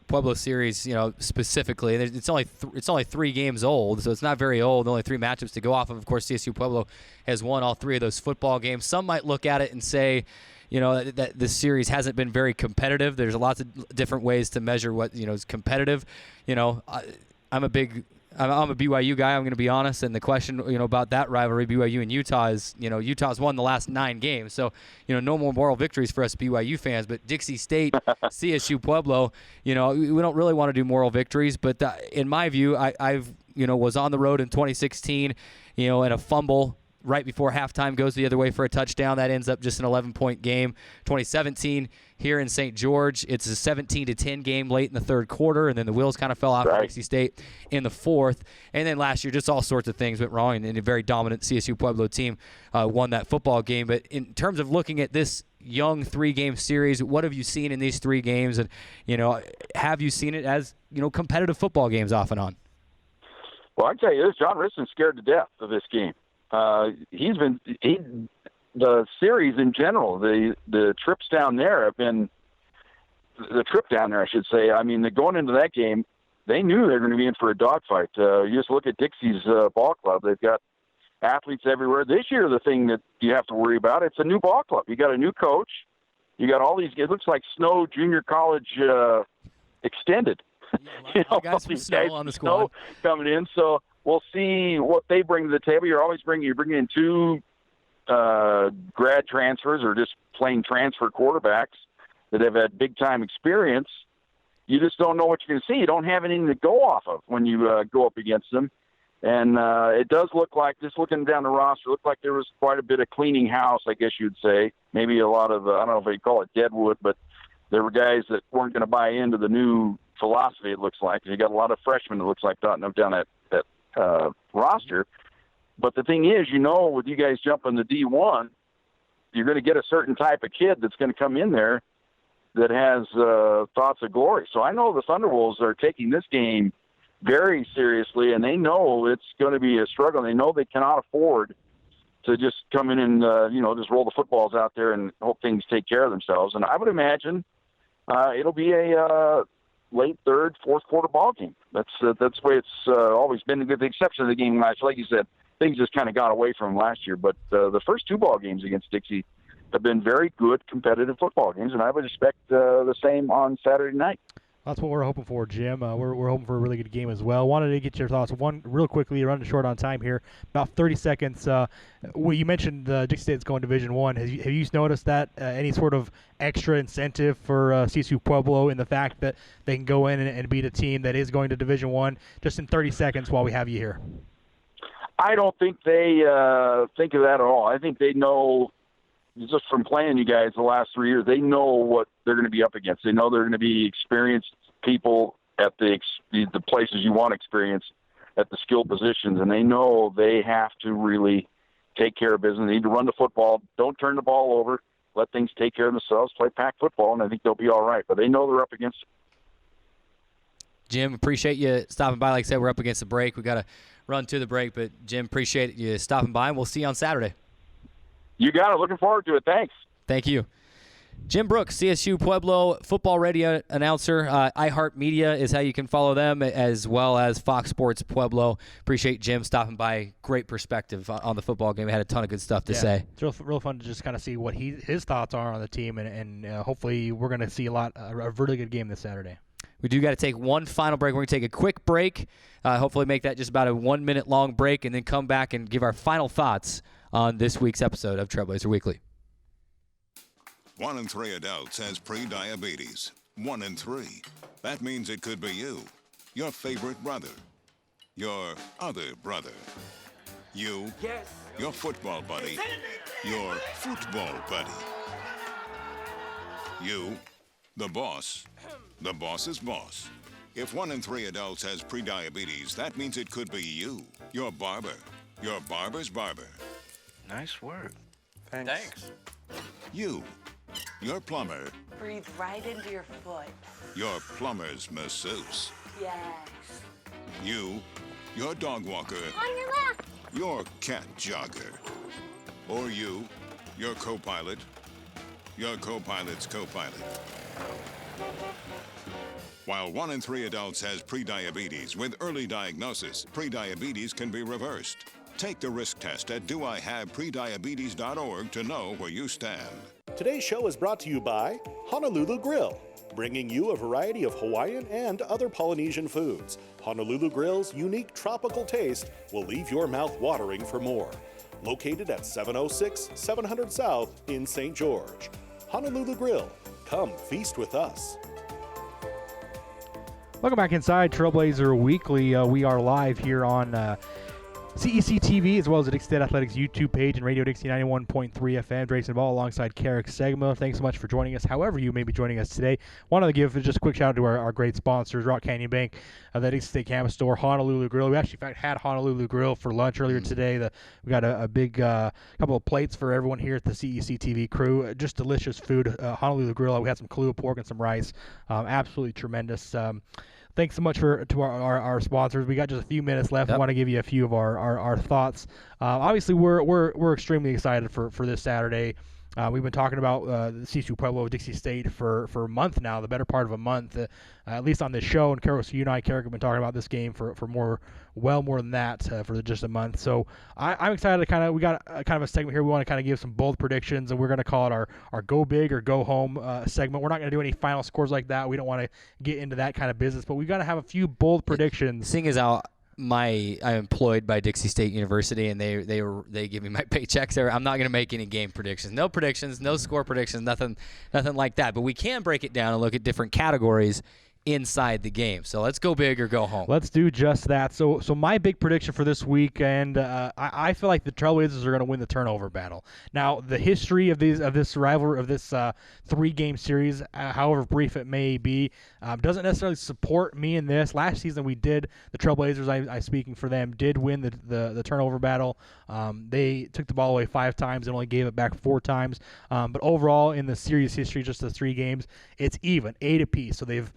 Pueblo series, specifically. It's only 3 games old, so it's not very old. Only 3 matchups to go off of. Of course, CSU Pueblo has won all 3 of those football games. Some might look at it and say, that this series hasn't been very competitive. There's lots of different ways to measure what is competitive. I'm a BYU guy. I'm going to be honest, and the question about that rivalry, BYU and Utah, is Utah's won the last 9 games, so no more moral victories for us BYU fans. But Dixie State, CSU Pueblo, we don't really want to do moral victories. But in my view, I've was on the road in 2016, and a fumble right before halftime goes the other way for a touchdown. That ends up just an 11-point game. 2017 here in St. George, it's a 17-10 game late in the third quarter, and then the wheels kind of fell off for Dixie State in the fourth. And then last year, just all sorts of things went wrong, and a very dominant CSU Pueblo team won that football game. But in terms of looking at this young 3-game series, what have you seen in these 3 games? And, have you seen it as, competitive football games off and on? Well, I can tell you this, John Risson's scared to death of this game. The series in general, the trips down there have been the trip down there, I should say. I mean, going into that game, they knew they were going to be in for a dogfight. You just look at Dixie's ball club; they've got athletes everywhere. This year, the thing that you have to worry about, it's a new ball club. You got a new coach. You got all these. It looks like Snow Junior College extended. Guys from Snow on the squad coming in. So we'll see what they bring to the table. You're bringing in 2 grad transfers or just plain transfer quarterbacks that have had big-time experience. You just don't know what you're going to see. You don't have anything to go off of when you go up against them. And it does look like, just looking down the roster, looked like there was quite a bit of cleaning house, I guess you'd say. Maybe a lot of, I don't know if they call it deadwood, but there were guys that weren't going to buy into the new philosophy, it looks like. You got a lot of freshmen, it looks like, down that roster. But the thing is, with you guys jumping the D1, you're going to get a certain type of kid that's going to come in there that has thoughts of glory. So I know the Thunderwolves are taking this game very seriously, and they know it's going to be a struggle. They know they cannot afford to just come in and, just roll the footballs out there and hope things take care of themselves. And I would imagine it'll be a late third, fourth quarter ball game. That's the way it's always been, with the exception of the game last year. Like you said, things just kind of got away from last year. But the first 2 ball games against Dixie have been very good competitive football games, and I would expect the same on Saturday night. That's what we're hoping for, Jim. We're hoping for a really good game as well. Wanted to get your thoughts. One real quickly, running short on time here, about 30 seconds. You mentioned Dixie State's going Division I. Have you noticed that any sort of extra incentive for CSU Pueblo in the fact that they can go in and beat a team that is going to Division I? Just in 30 seconds while we have you here. I don't think they think of that at all. I think they know, just from playing you guys the last 3 years, they know what they're going to be up against. They know they're going to be experienced people at the places you want experience at the skill positions, and they know they have to really take care of business. They need to run the football. Don't turn the ball over. Let things take care of themselves. Play pack football, and I think they'll be all right. But they know they're up against it. Jim, appreciate you stopping by. Like I said, we're up against the break. We got to run to the break, but Jim, appreciate you stopping by, and we'll see you on Saturday. You got it. Looking forward to it. Thanks. Thank you. Jim Brooks, CSU Pueblo football radio announcer. iHeartMedia is how you can follow them, as well as Fox Sports Pueblo. Appreciate Jim stopping by. Great perspective on the football game. Had a ton of good stuff to say. It's real fun to just kind of see what his thoughts are on the team, and hopefully we're going to see a really good game this Saturday. We do got to take one final break. We're going to take a quick break, hopefully make that just about a 1 minute long break, and then come back and give our final thoughts on this week's episode of Trailblazer Weekly. 1 in 3 adults has pre-diabetes. 1 in 3. That means it could be you, your favorite brother, your other brother, you, your football buddy, your football buddy, you, the boss's boss. If 1 in 3 adults has pre-diabetes, that means it could be you, your barber, your barber's barber. Nice work. Thanks. You, your plumber, Breathe right into your foot. your plumber's masseuse. Yes. You, your dog walker, On your left. your cat jogger. Or you, your co-pilot, your co-pilot's co-pilot. While 1 in 3 adults has prediabetes, with early diagnosis, prediabetes can be reversed. Take the risk test at doihaveprediabetes.org to know where you stand. Today's show is brought to you by Honolulu Grill, bringing you a variety of Hawaiian and other Polynesian foods. Honolulu Grill's unique tropical taste will leave your mouth watering for more. Located at 706 700 South in St. George. Honolulu Grill. Come feast with us. Welcome back inside Trailblazer Weekly. We are live here on CEC TV, as well as the Dixie State Athletics YouTube page and Radio Dixie 91.3 FM. Drayson Ball alongside Carrick Segma. Thanks so much for joining us, however you may be joining us today. Wanted to give just a quick shout out to our great sponsors, Rock Canyon Bank, the Dixie State Campus Store, Honolulu Grill. We actually, in fact, had Honolulu Grill for lunch earlier today. We got a big couple of plates for everyone here at the CEC TV crew. Just delicious food. Honolulu Grill. We had some Kahlua pork and some rice. Absolutely tremendous. Thanks so much to our sponsors. We got just a few minutes left. I want to give you a few of our thoughts. Obviously, we're extremely excited for this Saturday. We've been talking about the CSU Pueblo Dixie State for a month now, the better part of a month, at least on this show. And Carrick, you and I, Carrick, have been talking about this game for more than that for just a month. So I'm excited to we got kind of a segment here. We want to kind of give some bold predictions, and we're going to call it our go big or go home segment. We're not going to do any final scores like that. We don't want to get into that kind of business, but we've got to have a few bold predictions. Seeing as how I'm employed by Dixie State University, and they give me my paychecks there. I'm not going to make any game predictions, no score predictions, nothing like that. But we can break it down and look at different categories inside the game. So let's go big or go home. Let's do just that. So my big prediction for this week, and I feel like the Trailblazers are going to win the turnover battle. Now, the history of this rivalry, of this 3-game series, however brief it may be, doesn't necessarily support me in this. Last season we did. The Trailblazers, I speaking for them, did win the turnover battle. They took the ball away 5 times and only gave it back 4 times. But overall, in the series history, just the 3 games, it's even, 8 apiece. So they've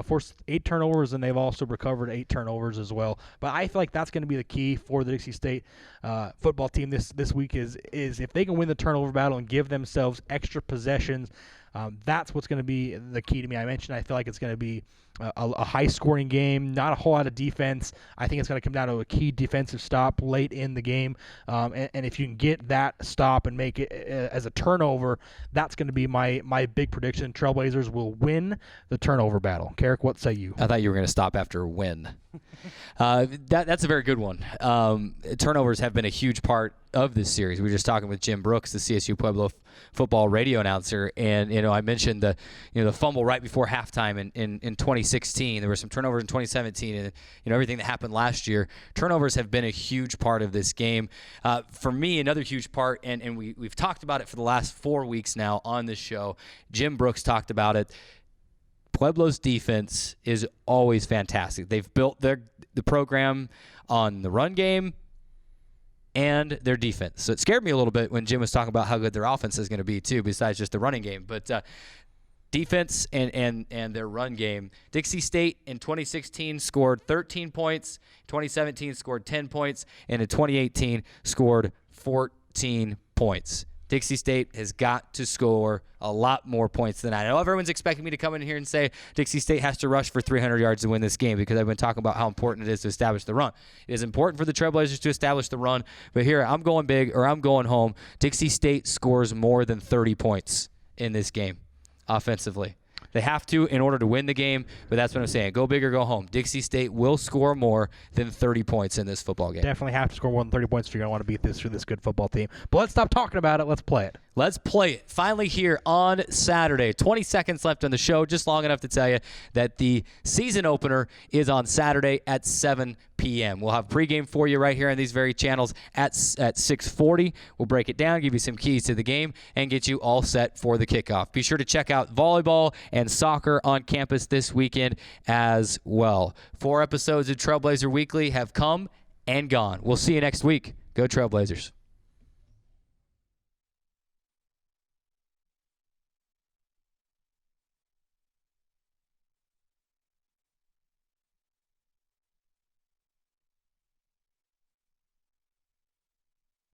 forced 8 turnovers, and they've also recovered 8 turnovers as well. But I feel like that's going to be the key for the Dixie State football team this week is if they can win the turnover battle and give themselves extra possessions. That's what's going to be the key to me. I mentioned I feel like it's going to be a high-scoring game, not a whole lot of defense. I think it's going to come down to a key defensive stop late in the game, and if you can get that stop and make it as a turnover, that's going to be my big prediction. Trailblazers will win the turnover battle. Carrick, what say you? I thought you were going to stop after win. That's a very good one. Turnovers have been a huge part of this series. We were just talking with Jim Brooks, the CSU Pueblo football radio announcer, and I mentioned the fumble right before halftime in 2016. There were some turnovers in 2017, and everything that happened last year. Turnovers have been a huge part of this game. For me, another huge part, and we've talked about it for the last 4 weeks now on this show. Jim Brooks talked about it. Pueblo's defense is always fantastic. They've built the program on the run game and their defense. So it scared me a little bit when Jim was talking about how good their offense is going to be too, besides just the running game. But defense and their run game. Dixie State in 2016 scored 13 points, 2017 scored 10 points, and in 2018 scored 14 points. Dixie State has got to score a lot more points than that. I know everyone's expecting me to come in here and say Dixie State has to rush for 300 yards to win this game because I've been talking about how important it is to establish the run. It is important for the Trailblazers to establish the run, but here I'm going big or I'm going home. Dixie State scores more than 30 points in this game offensively. They have to in order to win the game, but that's what I'm saying. Go big or go home. Dixie State will score more than 30 points in this football game. Definitely have to score more than 30 points if you're going to want to beat this good football team. But let's stop talking about it. Let's play it. Let's play it. Finally here on Saturday. 20 seconds left on the show, just long enough to tell you that the season opener is on Saturday at 7 p.m. We'll have pregame for you right here on these very channels at 6:40. We'll break it down, give you some keys to the game, and get you all set for the kickoff. Be sure to check out volleyball and soccer on campus this weekend as well. 4 episodes of Trailblazer Weekly have come and gone. We'll see you next week. Go Trailblazers.